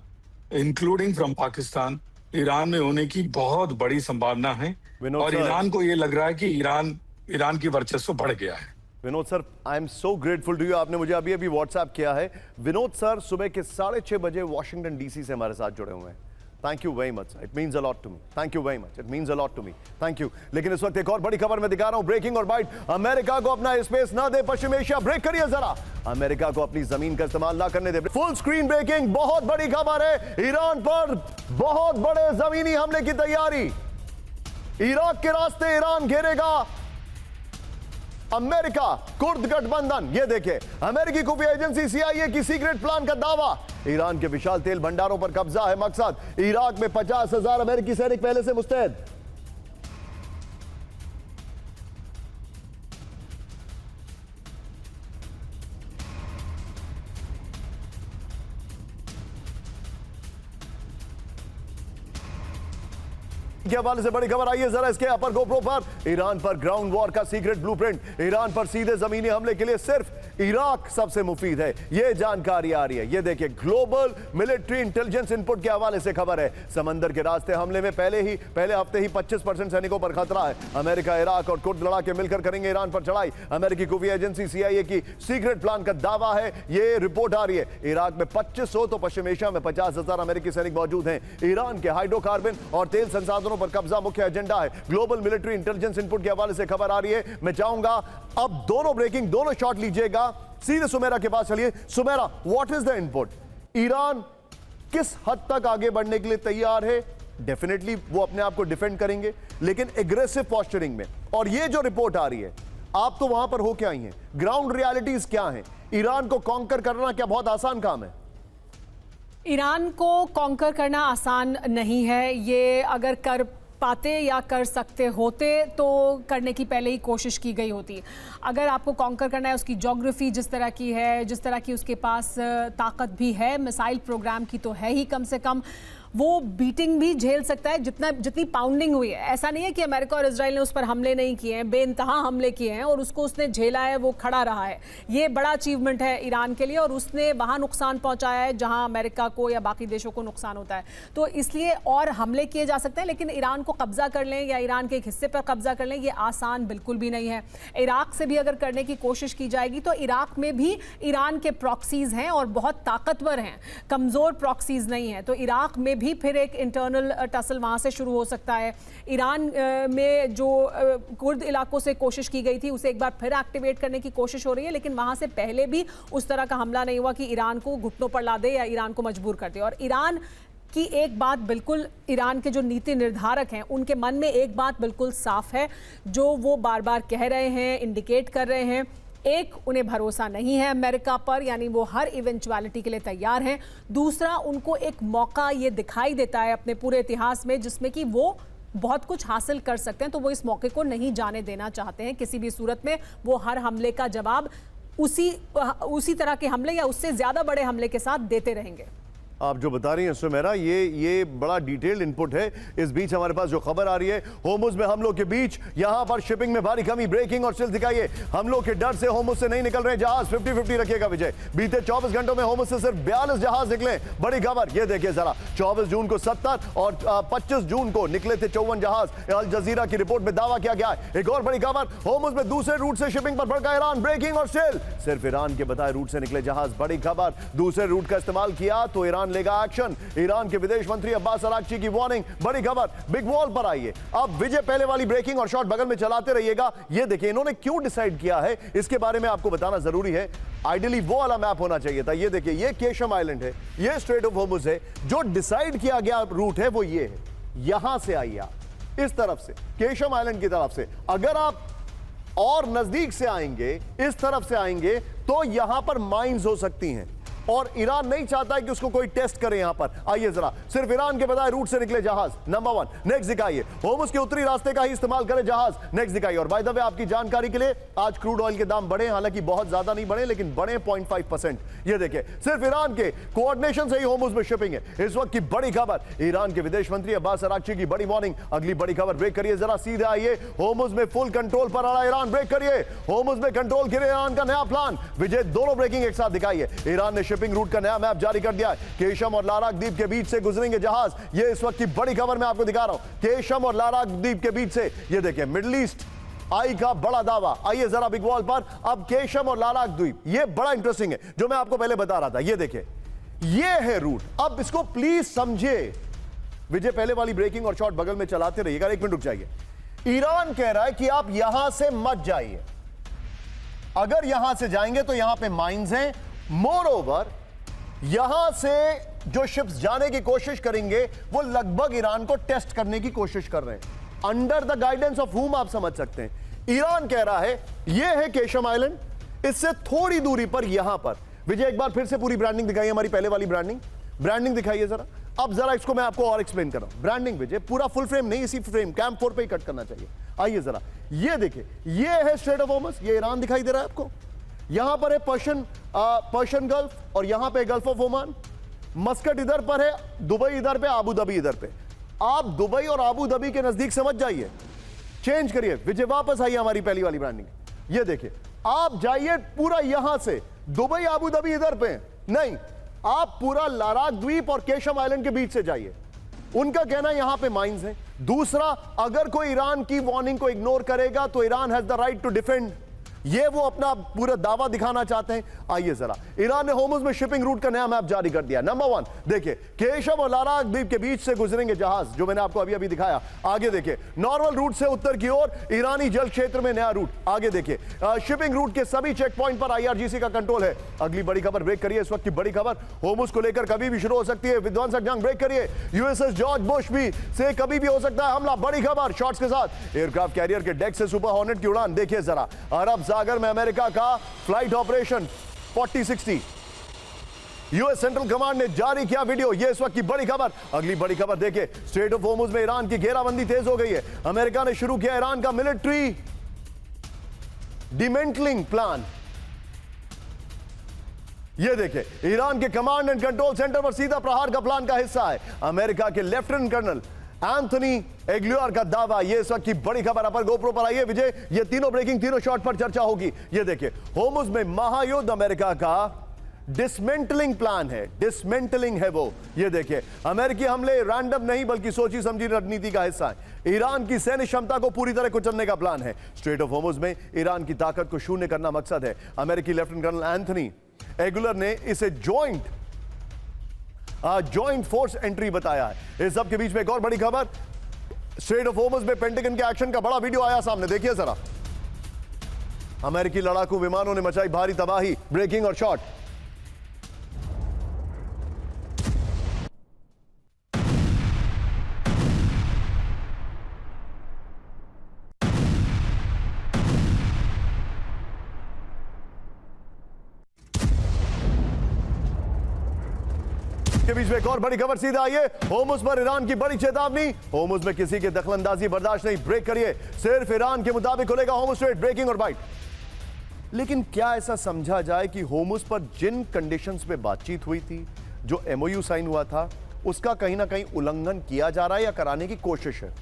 इंक्लूडिंग फ्रॉम पाकिस्तान ईरान में होने की बहुत बड़ी संभावना है। और ईरान को ये लग रहा है कि ईरान की वर्चस्व बढ़ गया है। Vinod sir, I am so grateful to you, आपने मुझे अभी अभी व्हाट्सएप किया है। विनोद सर सुबह के 6:30 बजे वॉशिंगटन डीसी से हमारे साथ जुड़े हुए हैं। Thank you very much, it means a lot to me. Thank you very much, it means a lot to me. Thank you. लेकिन इस वक्त एक और बड़ी खबर मैं दिखा रहा हूं, ब्रेकिंग और बाइट। अमेरिका को अपना स्पेस ना दे पश्चिम एशिया। ब्रेक करिए जरा, अमेरिका को अपनी जमीन का इस्तेमाल ना करने दे। फुल स्क्रीन ब्रेकिंग, बहुत बड़ी खबर है, ईरान पर बहुत बड़े जमीनी हमले की तैयारी। इराक के रास्ते ईरान घेरेगा अमेरिका, कुर्द गठबंधन। ये देखिए अमेरिकी खुफिया एजेंसी CIA की सीक्रेट प्लान का दावा। ईरान के विशाल तेल भंडारों पर कब्जा है मकसद। इराक में 50,000 अमेरिकी सैनिक पहले से मुस्तैद। के हवाले से बड़ी खबर आई है, जरा इसके अपर गोप्रो पर। ईरान पर ग्राउंड वॉर का सीक्रेट ब्लूप्रिंट। ईरान पर सीधे जमीनी हमले के लिए सिर्फ इराक सबसे मुफीद है, यह जानकारी आ रही है। यह देखिए, ग्लोबल मिलिट्री इंटेलिजेंस इनपुट के हवाले से खबर है। समंदर के रास्ते हमले में पहले हफ्ते ही 25% सैनिकों पर खतरा है। अमेरिका, इराक और कुर्द लड़ाके मिलकर करेंगे ईरान पर चढ़ाई। अमेरिकी खुफिया एजेंसी CIA की सीक्रेट प्लान का दावा है, यह रिपोर्ट आ रही है। इराक में 2500 तो पश्चिम एशिया में 50,000 अमेरिकी सैनिक मौजूद हैं। ईरान के हाइड्रोकार्बन और तेल संसाधनों पर कब्जा मुख्य एजेंडा है। ग्लोबल मिलिट्री इंटेलिजेंस इनपुट के हवाले से खबर आ रही है। मैं चाहूंगा अब दोनों ब्रेकिंग, दोनों शॉट लीजिएगा। सीधे सुमेरा के पास चलिए। Sumera, what is the input? Iran किस हद तक आगे बढ़ने के लिए तैयार है? डेफिनेटली वो अपने आप को डिफेंड करेंगे, लेकिन एग्रेसिव पोस्चरिंग में। और ये जो रिपोर्ट आ रही है, आप तो वहां पर हो क्या आई हैं, ग्राउंड रियलिटीज क्या हैं? ईरान को कॉन्कर करना क्या बहुत आसान काम है? ईरान को कॉन्कर करना आसान नहीं है। ये अगर कर पाते या कर सकते होते तो करने की पहले ही कोशिश की गई होती। अगर आपको कॉन्कर करना है, उसकी ज्योग्राफी जिस तरह की है, जिस तरह की उसके पास ताकत भी है, मिसाइल प्रोग्राम की तो है ही, कम से कम वो बीटिंग भी झेल सकता है जितनी पाउंडिंग हुई है। ऐसा नहीं है कि अमेरिका और इजराइल ने उस पर हमले नहीं किए हैं, बेइंतहा हमले किए हैं और उसको उसने झेला है, वो खड़ा रहा है। ये बड़ा अचीवमेंट है ईरान के लिए और उसने वहाँ नुकसान पहुँचाया है जहाँ अमेरिका को या बाकी देशों को नुकसान होता है। तो इसलिए और हमले किए जा सकते हैं, लेकिन ईरान को कब्जा कर लें या ईरान के एक हिस्से पर कब्जा कर लें, ये आसान बिल्कुल भी नहीं है। इराक से भी अगर करने की कोशिश की जाएगी तो इराक में भी ईरान के प्रॉक्सीज हैं और बहुत ताकतवर हैं, कमज़ोर प्रॉक्सीज नहीं हैं। तो इराक में भी फिर एक इंटरनल टसल वहां से शुरू हो सकता है। ईरान में जो कुर्द इलाकों से कोशिश की गई थी, उसे एक बार फिर एक्टिवेट करने की कोशिश हो रही है, लेकिन वहां से पहले भी उस तरह का हमला नहीं हुआ कि ईरान को घुटनों पर ला दे या ईरान को मजबूर कर दे। और ईरान की एक बात बिल्कुल, ईरान के जो नीति निर्धारक हैं उनके मन में एक बात बिल्कुल साफ है, जो वो बार बार कह रहे हैं, इंडिकेट कर रहे हैं। एक, उन्हें भरोसा नहीं है अमेरिका पर, यानी वो हर इवेंचुअलिटी के लिए तैयार हैं। दूसरा, उनको एक मौका ये दिखाई देता है अपने पूरे इतिहास में जिसमें कि वो बहुत कुछ हासिल कर सकते हैं, तो वो इस मौके को नहीं जाने देना चाहते हैं। किसी भी सूरत में वो हर हमले का जवाब उसी तरह के हमले या उससे ज्यादा बड़े हमले के साथ देते रहेंगे। आप जो बता रही हैं सुमेरा, ये बड़ा डिटेल्ड इनपुट है। इस बीच हमारे पास जो खबर आ रही है, होर्मुज में हमलों के बीच यहां पर शिपिंग में भारी कमी, ब्रेकिंग और स्टिल दिखाइए। हमलों के डर से होर्मुज से नहीं निकल रहे जहाज, 50-50 रखिएगा विजय। बीते 24 घंटों में होर्मुज से सिर्फ 42 जहाज निकले। बड़ी खबर ये देखिए जरा, 24 जून को 70 और 25 जून को निकले थे 54 जहाज। अल जजीरा की रिपोर्ट में दावा किया गया है। एक और बड़ी खबर, होर्मुज में दूसरे रूट से शिपिंग पर भड़का ईरान, ब्रेकिंग और स्टिल। सिर्फ ईरान के बताए रूट से निकले जहाज। बड़ी खबर, दूसरे रूट का इस्तेमाल किया तो ईरान लेगा एक्शन। ईरान के विदेश मंत्री अब्बास अरागची की वार्निंग। बड़ी खबर, बिग वॉल पर आई है। अब विजय पहले वाली ब्रेकिंग और शॉट बगल में चलाते रहिएगा। ये देखिए इन्होंने क्यों डिसाइड किया है, इसके बारे में आपको बताना जरूरी है। आइडियली वो वाला मैप होना चाहिए था। ये देखिए, ये केशम आइलैंड है, ये स्ट्रेट ऑफ होर्मुज है। जो डिसाइड किया गया रूट है वो ये है, यहां से आइए आप, इस तरफ से, केशम आइलैंड की तरफ से। अगर आप और नजदीक से आएंगे, इस तरफ से आएंगे, तो यहां पर माइंस हो सकती हैं और ईरान नहीं चाहता है कि उसको कोई टेस्ट करे। यहां पर आइए जरा, सिर्फ ईरान के बताए रूट से निकले जहाज। नंबर 1, नेक्स्ट दिखाइए, होर्मुज के उत्तरी रास्ते का ही इस्तेमाल करे जहाज। नेक्स्ट दिखाइए। और बाय द वे, आपकी जानकारी के लिए, आज क्रूड ऑयल के दाम बढ़े, हालांकि बहुत ज्यादा नहीं बढ़े, लेकिन बढ़े 0.5%। ये देखिए, सिर्फ ईरान के कोऑर्डिनेशन से ही होर्मुज में शिपिंग है। इस वक्त की बड़ी खबर, ईरान के विदेश मंत्री अब्बास अरागची की बड़ी वार्निंग। अगली बड़ी खबर, ब्रेक करिए जरा, सीधे आइए। होर्मुज में फुल कंट्रोल पर आ रहा ईरान, ब्रेक करिए। होर्मुज में कंट्रोल के लिए ईरान का नया प्लान। विजय, दोनों ब्रेकिंग एक साथ दिखाइए। ईरान ने शिपिंग रूट का नया मैप जारी कर दिया है। केशम और लाराक द्वीप के बीच से गुजरेंगे जहाज। ये इस वक्त की बड़ी खबर मैं आपको दिखा रहा हूं, केशम और लाराक द्वीप के बीच से। ये देखिए, मिडिल ईस्ट आई का बड़ा दावा। आइए जरा बिग वॉल पर। अब केशम और लाराक द्वीप, ये बड़ा इंटरेस्टिंग है, जो मैं आपको पहले बता रहा था। ये देखिए, ये है रूट। अब इसको प्लीज समझिए। विजय, पहले वाली ब्रेकिंग और शॉट बगल में चलाते रहिएगा। एक मिनट रुक जाइए। ईरान कह रहा है कि आप यहां से मत जाइए, अगर यहां से जाएंगे तो यहां पे माइंस हैं। मोर ओवर, यहां से जो शिप्स जाने की कोशिश करेंगे वो लगभग ईरान को टेस्ट करने की कोशिश कर रहे हैं। अंडर द गाइडेंस ऑफ हुम, आप समझ सकते हैं। ईरान कह रहा है यह है केशम आइलैंड, इससे थोड़ी दूरी पर यहां पर। विजय, एक बार फिर से पूरी ब्रांडिंग दिखाइए, हमारी पहले वाली ब्रांडिंग दिखाइए जरा। अब जरा इसको मैं आपको और एक्सप्लेन कर रहा हूं। ब्रांडिंग विजय, पूरा फुल फ्रेम नहीं, इसी फ्रेम कैंप 4 पे ही कट करना चाहिए। आइए जरा, ये देखिए, ये है स्ट्रेट ऑफ होर्मुज। ये ईरान दिखाई दे रहा है आपको। यहां पर है पर्शियन गल्फ और यहां पे गल्फ ऑफ ओमान। मस्कट इधर पर है, दुबई इधर पे, आबू धाबी इधर पे। आप दुबई और आबू धाबी के नजदीक समझ जाइए, चेंज करिए। विजय, वापस आइए हमारी पहली वाली ब्रांडिंग। ये देखिए, आप जाइए पूरा यहां से दुबई आबू धाबी इधर पे नहीं, आप पूरा लाराक द्वीप और केशम आइलैंड के बीच से जाइए। उनका कहना यहां पे माइंस हैं। दूसरा, अगर कोई ईरान की वार्निंग को इग्नोर करेगा तो Iran has the right to defend, ये वो अपना पूरा दावा दिखाना चाहते हैं। आइए जरा, ईरान ने होर्मुज में शिपिंग रूट का नया मैप जारी कर दिया। नंबर 1 देखिए, केशम और लाराक द्वीप के बीच से गुजरेंगे जहाज, जो मैंने आपको अभी अभी दिखाया। आगे देखिए, नॉर्मल रूट से उत्तर की ओर ईरानी जल क्षेत्र में नया रूट। आगे देखिए, शिपिंग रूट के सभी चेक पॉइंट पर IRGC का कंट्रोल है। अगली बड़ी खबर ब्रेक करिए, इस वक्त की बड़ी खबर, होर्मुज को लेकर कभी भी शुरू हो सकती है विध्वंसक जंग। ब्रेक करिए, USS जॉर्ज बुश भी से कभी भी हो सकता है हमला। बड़ी खबर शॉर्ट्स के साथ, एयरक्राफ्ट कैरियर के डेक से सुपर हॉर्नेट की उड़ान। देखिए जरा, अरब सागर में अमेरिका का flight operation 4060, US central command ने जारी किया वीडियो। ये इस वक्त की बड़ी खबर। अगली बड़ी खबर देखिए, स्ट्रेट ऑफ होर्मुज में ईरान की घेराबंदी तेज हो गई है। अमेरिका ने शुरू किया ईरान का मिलिट्री डिमेंटलिंग प्लान। ये देखिए, ईरान के कमांड एंड कंट्रोल सेंटर पर सीधा प्रहार का प्लान का हिस्सा है अमेरिका के लेफ्टिनेंट कर्नल एंथनी एग्लुआर का दावा। ये इस वक्त की बड़ी खबर। अपर गोप्रो पर आइए विजय, ये तीनों ब्रेकिंग, तीनों शॉट पर चर्चा होगी। ये देखिए, होर्मुज में महायुद्ध अमेरिका का डिसमेंटलिंग प्लान है, डिसमेंटलिंग है वो। ये देखिए, अमेरिकी हमले रैंडम नहीं बल्कि सोची समझी रणनीति का हिस्सा है। ईरान की सैन्य क्षमता को पूरी तरह कुचलने का प्लान है। स्ट्रेट ऑफ होर्मुज में ईरान की ताकत को शून्य करना मकसद है। अमेरिकी लेफ्टिनेंट कर्नल एंथनी एग्लुआर ने इसे जॉइंट फोर्स एंट्री बताया है। इस सब के बीच में एक और बड़ी खबर, स्ट्रेट ऑफ होर्मुज में पेंटागन के एक्शन का बड़ा वीडियो आया सामने। देखिए जरा, अमेरिकी लड़ाकू विमानों ने मचाई भारी तबाही। ब्रेकिंग और शॉट। के बीच में एक और बड़ी खबर सीधा आइए, होर्मुज पर ईरान की बड़ी चेतावनी। होर्मुज में किसी की दखलंदाजी बर्दाश्त नहीं। ब्रेक करिए, सिर्फ ईरान के मुताबिक खुलेगा होर्मुज स्ट्रेट। ब्रेकिंग और बाइट। लेकिन क्या ऐसा समझा जाए कि होर्मुज पर जिन कंडीशंस पे बातचीत हुई थी, जो MOU साइन हुआ था, उसका कहीं ना कहीं उल्लंघन किया जा रहा है या कराने की कोशिश है?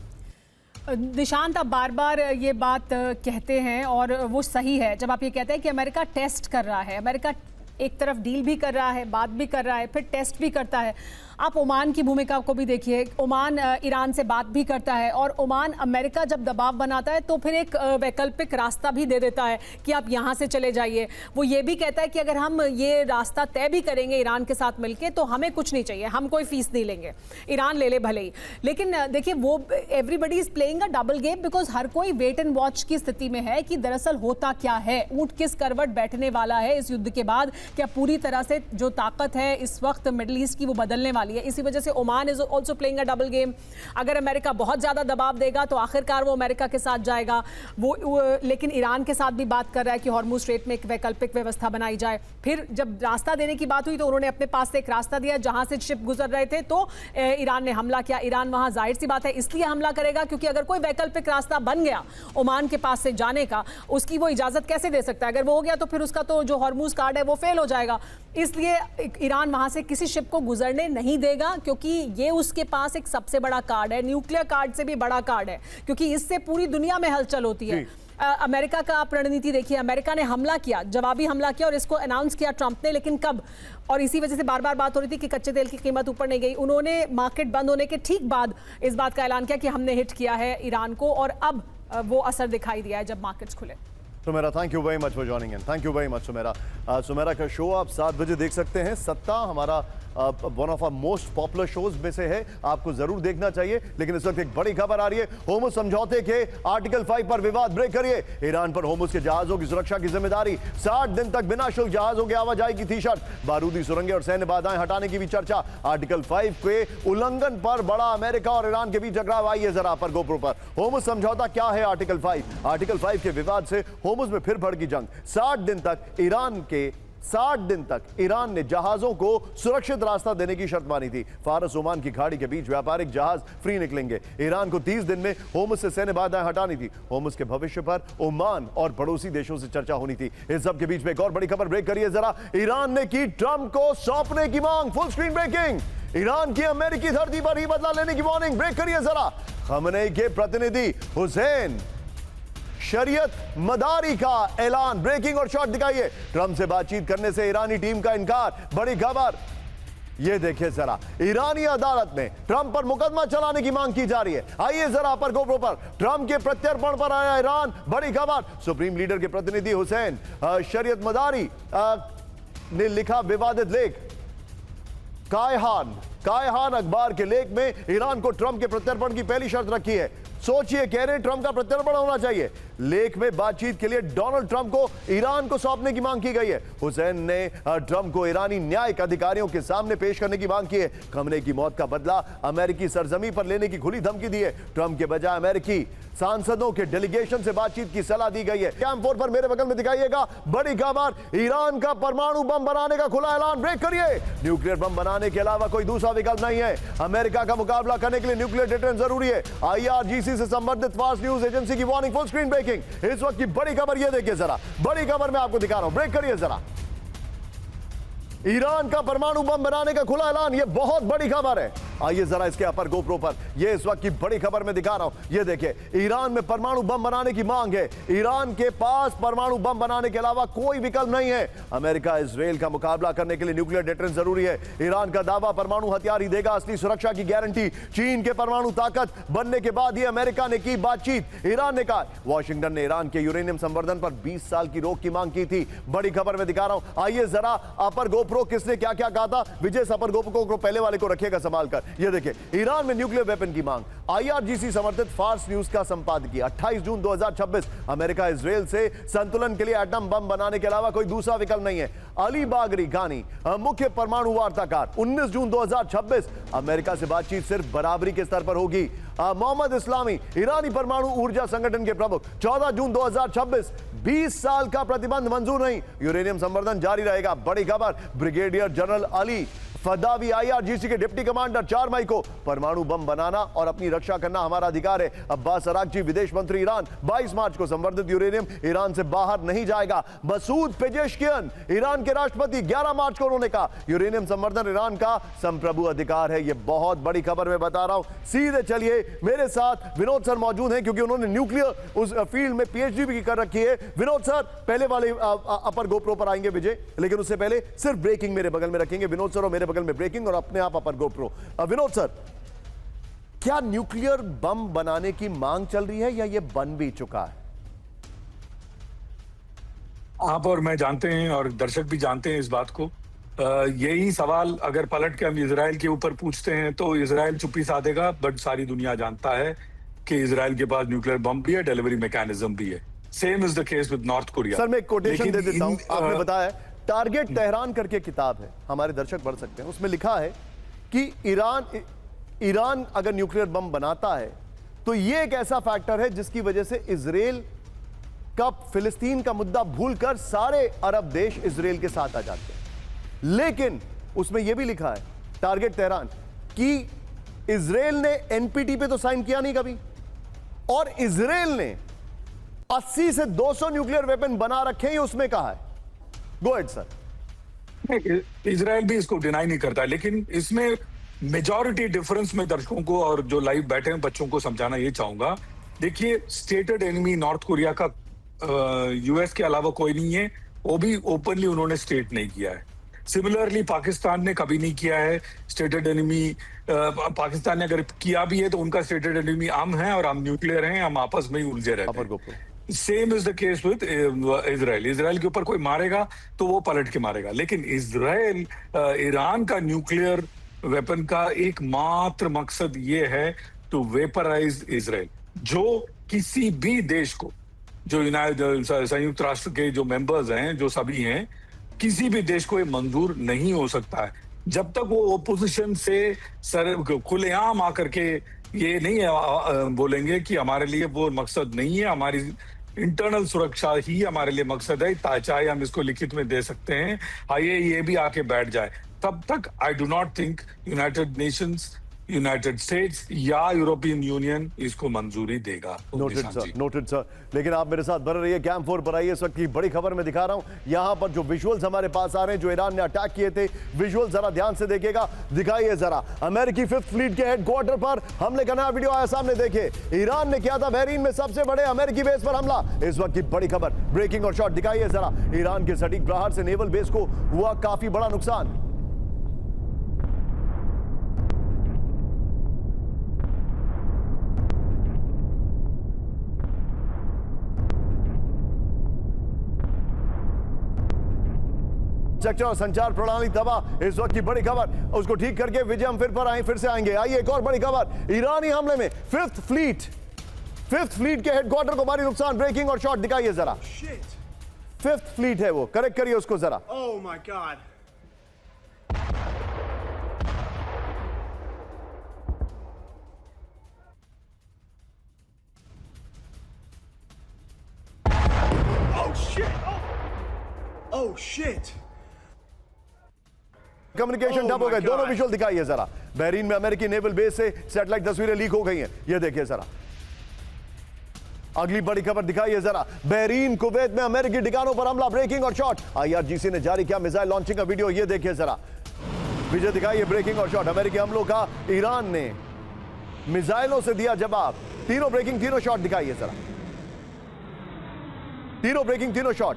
निशांत, आप बार बार ये बात कहते हैं और वो सही है जब आप ये कहते हैं कि अमेरिका टेस्ट कर रहा है। अमेरिका एक तरफ डील भी कर रहा है, बात भी कर रहा है, फिर टेस्ट भी करता है। आप ओमान की भूमिका को भी देखिए, ओमान ईरान से बात भी करता है और ओमान अमेरिका जब दबाव बनाता है तो फिर एक वैकल्पिक रास्ता भी दे देता है कि आप यहाँ से चले जाइए। वो ये भी कहता है कि अगर हम ये रास्ता तय भी करेंगे ईरान के साथ मिलके तो हमें कुछ नहीं चाहिए, हम कोई फीस नहीं लेंगे, ईरान ले ले भले ही। लेकिन देखिए, वो everybody is playing a double game, because हर कोई वेट एंड वॉच की स्थिति में है कि दरअसल होता क्या है, ऊंट किस करवट बैठने वाला है इस युद्ध के बाद। क्या पूरी तरह से जो ताकत है इस वक्त मिडिल ईस्ट की वो बदलने वाली है? इसी वजह से Oman is also playing a double game. अगर अमेरिका बहुत ज्यादा दबाव देगा तो आखिरकार वो अमेरिका के साथ जाएगा। लेकिन ईरान के साथ भी बात कर रहा है कि हॉर्मुज स्ट्रेट में एक वैकल्पिक व्यवस्था बनाई जाए। फिर जब रास्ता देने की बात हुई तो उन्होंने अपने पास से एक रास्ता दिया जहां से शिप गुजर रहे थे, तो ईरान ने हमला किया। ईरान वहां जाहिर सी बात है इसलिए हमला करेगा क्योंकि अगर कोई वैकल्पिक रास्ता बन गया ओमान के पास से जाने का, उसकी वो इजाजत कैसे दे सकता है? अगर वो हो गया तो फिर उसका तो जो हॉर्मुज कार्ड है वो फेल हो जाएगा। इसलिए ईरान वहां से किसी शिप को गुजरने नहीं देगा क्योंकि ये उसके पास एक सबसे बड़ा कार्ड है, न्यूक्लियर कार्ड से भी बड़ा कार्ड है, क्योंकि इससे पूरी दुनिया में हलचल होती है। अमेरिका का आप रणनीति देखिए, अमेरिका ने हमला किया, जवाबी हमला किया और इसको अनाउंस किया ट्रंप ने, लेकिन कब? और इसी वजह से बार बार बात हो रही थी कि कच्चे तेल की कीमत ऊपर नहीं गई। उन्होंने मार्केट बंद होने के ठीक बाद इस बात का ऐलान किया कि हमने हिट किया है ईरान को, और अब वो असर दिखाई दिया है जब मार्केट्स खुले। Sumera, thank you very much for joining in. Thank you very much Sumera. Sumera का शो आप 7 बजे देख सकते हैं। सत्ता हमारा one of our most popular shows में से है, आपको जरूर देखना चाहिए। लेकिन इस वक्त एक बड़ी खबर आ रही है, होर्मुज समझौते के आर्टिकल 5 पर विवाद। ब्रेक करिए, ईरान पर होर्मुज के जहाजों की सुरक्षा की जिम्मेदारी। 60 दिन तक बिना शुल्क जहाजों की आवाजाही की थी शर्त। बारूदी सुरंगें और सैन्य बाधाएं हटाने की भी चर्चा। आर्टिकल 5 के उल्लंघन पर बड़ा अमेरिका और ईरान के बीच टकराव। आइए जरा पर गोप्रो पर, होर्मुज समझौता क्या है? आर्टिकल 5। आर्टिकल 5 के विवाद से होर्मुज में फिर भड़की जंग। 60 दिन तक ईरान ने जहाजों को सुरक्षित रास्ता देने की शर्त मानी थी। फारस ओमान की खाड़ी के बीच व्यापारिक जहाज फ्री निकलेंगे। ईरान को 30 दिन में होर्मुज से सैन्य बाधाएं हटानी थी। होर्मुज के भविष्य पर ओमान और पड़ोसी देशों से चर्चा होनी थी। इस सब के बीच में एक और बड़ी खबर। ब्रेक करिए जरा, ईरान ने की ट्रंप को सौंपने की मांग। Full screen breaking. ईरान की अमेरिकी धरती पर ही बदला लेने की वार्निंग। ब्रेक करिए जरा, खमेनेई के प्रतिनिधि हुसैन शरीयत मदारी का ऐलान। ब्रेकिंग और शॉट दिखाइए। ट्रंप से बातचीत करने से ईरानी टीम का इनकार, बड़ी खबर। ये देखिए जरा, ईरानी अदालत में ट्रंप पर मुकदमा चलाने की मांग की जा रही है। आइए जरा अपर गोप्रो पर ट्रंप के प्रत्यर्पण पर आया ईरान, बड़ी खबर। सुप्रीम लीडर के प्रतिनिधि हुसैन शरीयत मदारी ने लिखा विवादित लेख। कायहान अखबार के लेख में ईरान को ट्रंप के प्रत्यर्पण की पहली शर्त रखी है। सोचिए, कह रहे ट्रंप का प्रत्यर्पण होना चाहिए। लेख में बातचीत के लिए डोनाल्ड ट्रंप को ईरान को सौंपने की मांग की गई है। हुसैन ने ट्रंप को ईरानी न्यायिक अधिकारियों के सामने पेश करने की मांग की है। खमेनी की मौत का बदला अमेरिकी सरजमी पर लेने की खुली धमकी दी है। ट्रंप के बजाय अमेरिकी सांसदों के डेलीगेशन से बातचीत की सलाह दी गई है। कैम 4 पर मेरे बगल में दिखाइएगा, बड़ी खबर। ईरान का परमाणु बम बनाने का खुला ऐलान। ब्रेक करिए। न्यूक्लियर बम बनाने के अलावा कोई दूसरा विकल्प नहीं है। अमेरिका का मुकाबला करने के लिए न्यूक्लियर डिटरेंस जरूरी है। IRGC से संबंधित फास्ट न्यूज एजेंसी की वार्निंग। फुल स्क्रीन ब्रेकिंग इस वक्त की बड़ी खबर। ये देखिए जरा, बड़ी खबर मैं आपको दिखा रहा हूं। ब्रेक करिए जरा। ईरान का परमाणु बम बनाने का खुला ऐलान, यह बहुत बड़ी खबर है। आइए जरा इसके अपर गोप्रो पर, यह इस वक्त की बड़ी खबर मैं दिखा रहा हूं। यह देखिए, ईरान में परमाणु बम बनाने की मांग है। ईरान के पास परमाणु बम बनाने के अलावा कोई विकल्प नहीं है। अमेरिका इजराइल का मुकाबला करने के लिए न्यूक्लियर डिटरेंस जरूरी है। ईरान का दावा परमाणु हथियार ही देगा असली सुरक्षा की गारंटी। चीन के परमाणु ताकत बनने के बाद ही अमेरिका ने की बातचीत। ईरान ने कहा, वॉशिंगटन ने ईरान के यूरेनियम संवर्धन पर 20 साल की रोक की मांग की थी। बड़ी खबर मैं दिखा रहा हूं। आइए जरा अपर गोप्रो किसने क्या क्या कहा था। विजय सपर गोप्रो को पहले वाले को रखिएगा संभाल कर। यह देखिए, ईरान में न्यूक्लियर वेपन की मांग। IRGC समर्थित फास्ट न्यूज का संपादकीय। 28 जून 2026। अमेरिका इजराइल से संतुलन के लिए एटम बम बनाने के अलावा कोई दूसरा विकल्प नहीं है। अली बागरी गानी, मुख्य परमाणु वार्ताकार। 19 जून 2026। अमेरिका से बातचीत सिर्फ बराबरी के स्तर पर होगी। मोहम्मद इस्लामी, ईरानी परमाणु ऊर्जा संगठन के प्रमुख। 14 जून 2026। 20 साल का प्रतिबंध मंजूर नहीं, यूरेनियम संवर्धन जारी रहेगा। बड़ी खबर। ब्रिगेडियर जनरल अली फदावी, IRGC के डिप्टी कमांडर। 4 मई को, परमाणु बम बनाना और अपनी रक्षा करना हमारा अधिकार है। अब्बास अरागची, विदेश मंत्री ईरान। 22 मार्च को, संवर्धित यूरेनियम ईरान से बाहर नहीं जाएगा। मसूद पेजेशकियन, ईरान के राष्ट्रपति। 11 मार्च को उन्होंने कहा, यूरेनियम संवर्धन ईरान का संप्रभु अधिकार है। यह बहुत बड़ी खबर मैं बता रहा हूं। सीधे चलिए, मेरे साथ विनोद सर मौजूद हैं क्योंकि उन्होंने न्यूक्लियर उस फील्ड में PhD भी कर रखी है। विनोद सर पहले वाले अपर गोप्रो पर आएंगे विजय, लेकिन उससे पहले सिर्फ ब्रेकिंग मेरे बगल में रखेंगे। विनोद सर और मेरे बगल में ब्रेकिंग और अपने आप अपर गोप्रो। विनोद सर, क्या न्यूक्लियर बम बनाने की मांग चल रही है या यह बन भी चुका है? आप और मैं जानते हैं और दर्शक भी जानते हैं इस बात को। यही सवाल अगर पलट के हम इजराइल के ऊपर पूछते हैं तो इजराइल चुप्पी साधेगा, बट सारी दुनिया जानता है कि इजराइल के पास न्यूक्लियर बम भी है, डिलीवरी मैकेनिज्म भी है। Same is the case with north Korea. Sir मैं एक कोटेशन दे देता हूं। आपने बताया, टारगेट तेहरान करके किताब है, हमारे दर्शक पढ़ सकते हैं। उसमें लिखा है कि ईरान अगर न्यूक्लियर बम बनाता है तो यह एक ऐसा फैक्टर है जिसकी वजह से इजराइल का, फिलिस्तीन का मुद्दा भूलकर सारे अरब देश इजराइल के साथ आ जाते हैं। लेकिन उसमें यह भी लिखा है, टारगेट तेहरान, कि इजराइल ने NPT पे तो साइन किया नहीं कभी, और इजराइल ने 80 से 200 न्यूक्लियर वेपन बना रखे हैं, उसमें कहा है। Go ahead sir. इजराइल भी इसको डिनाई नहीं करता, लेकिन इसमें मेजॉरिटी डिफरेंस में दर्शकों को और जो लाइव बैठे हैं बच्चों को समझाना ये चाहूंगा। देखिए, स्टेटेड एनिमी नॉर्थ कोरिया का US के अलावा कोई नहीं है, वो भी ओपनली उन्होंने स्टेट नहीं किया है। सिमिलरली पाकिस्तान ने कभी नहीं किया है स्टेटेड एनिमी। पाकिस्तान ने अगर किया भी है तो उनका स्टेटेड एनिमी हम है और हम न्यूक्लियर हैं, हम आपस में ही उलझे रहते हैं। Same is the case with Israel. Israel के ऊपर कोई मारेगा तो वो पलट के मारेगा, लेकिन इजराइल ईरान का न्यूक्लियर वेपन का एकमात्र मकसद ये है टू वेपराइज इजराइल, जो किसी भी देश को, जो संयुक्त राष्ट्र के जो मेंबर्स हैं, जो सभी हैं, किसी भी देश को ये मंजूर नहीं हो सकता है जब तक वो ओपोजिशन से खुलेआम आकर के ये नहीं बोलेंगे कि हमारे लिए वो मकसद नहीं है, हमारी इंटरनल सुरक्षा ही हमारे लिए मकसद है, चाहे हम इसको लिखित में दे सकते हैं, आइए ये भी आके बैठ जाए, तब तक I do not think United Nations United States या यूरोपियन यूनियन इसको मंजूरी देगा। नोटेड निशांत सर, जी। Noted sir. लेकिन आप मेरे साथ बने रहिए, कैंप 4 पर आइए। इस वक्त की बड़ी खबर मैं दिखा रहा हूं, यहां पर जो विजुअल्स हमारे पास आ रहे हैं, जो ईरान ने अटैक किए थे, विजुअल जरा ध्यान से देखिएगा, दिखाइए जरा। अमेरिकी 5th फ्लीट के हेडक्वार्टर पर हमले का नया वीडियो आया सामने, देखिए ईरान ने किया था बहरीन में सबसे बड़े अमेरिकी बेस पर हमला। इस वक्त की बड़ी खबर, ब्रेकिंग और शॉट दिखाइए जरा। ईरान के सटीक प्रहार से नेवल बेस को हुआ काफी बड़ा नुकसान। सेक्टर और संचार प्रणाली तबाह। इस वक्त की बड़ी खबर, उसको ठीक करके विजय हम फिर से आएंगे। आइए एक और बड़ी खबर, ईरानी हमले में 5th फ्लीट के हेडक्वार्टर को भारी नुकसान। ब्रेकिंग और शॉट दिखाइए जरा। 5th फ्लीट है वो, करेक्ट करिए उसको जरा। Oh my God. Oh shit. Oh shit. Communication ठप हो गए, दोनों विजुअल दिखाइए जरा। बहरीन में अमेरिकी नेवल बेस से सैटेलाइट तस्वीरें लीक हो गई हैं, ये देखिए जरा। अगली बड़ी खबर दिखाइए जरा, बहरीन कुवैत में अमेरिकी ठिकानों पर हमला। ब्रेकिंग और शॉट, IRGC ने जारी किया मिसाइल लॉन्चिंग का वीडियो, ये देखिए जरा। विजय दिखाइए ब्रेकिंग और शॉट, अमेरिकी हमलों का ईरान ने मिसाइलों से दिया जवाब। तीनों ब्रेकिंग, तीनों शॉट दिखाइए जरा। तीनों ब्रेकिंग, तीनों शॉट।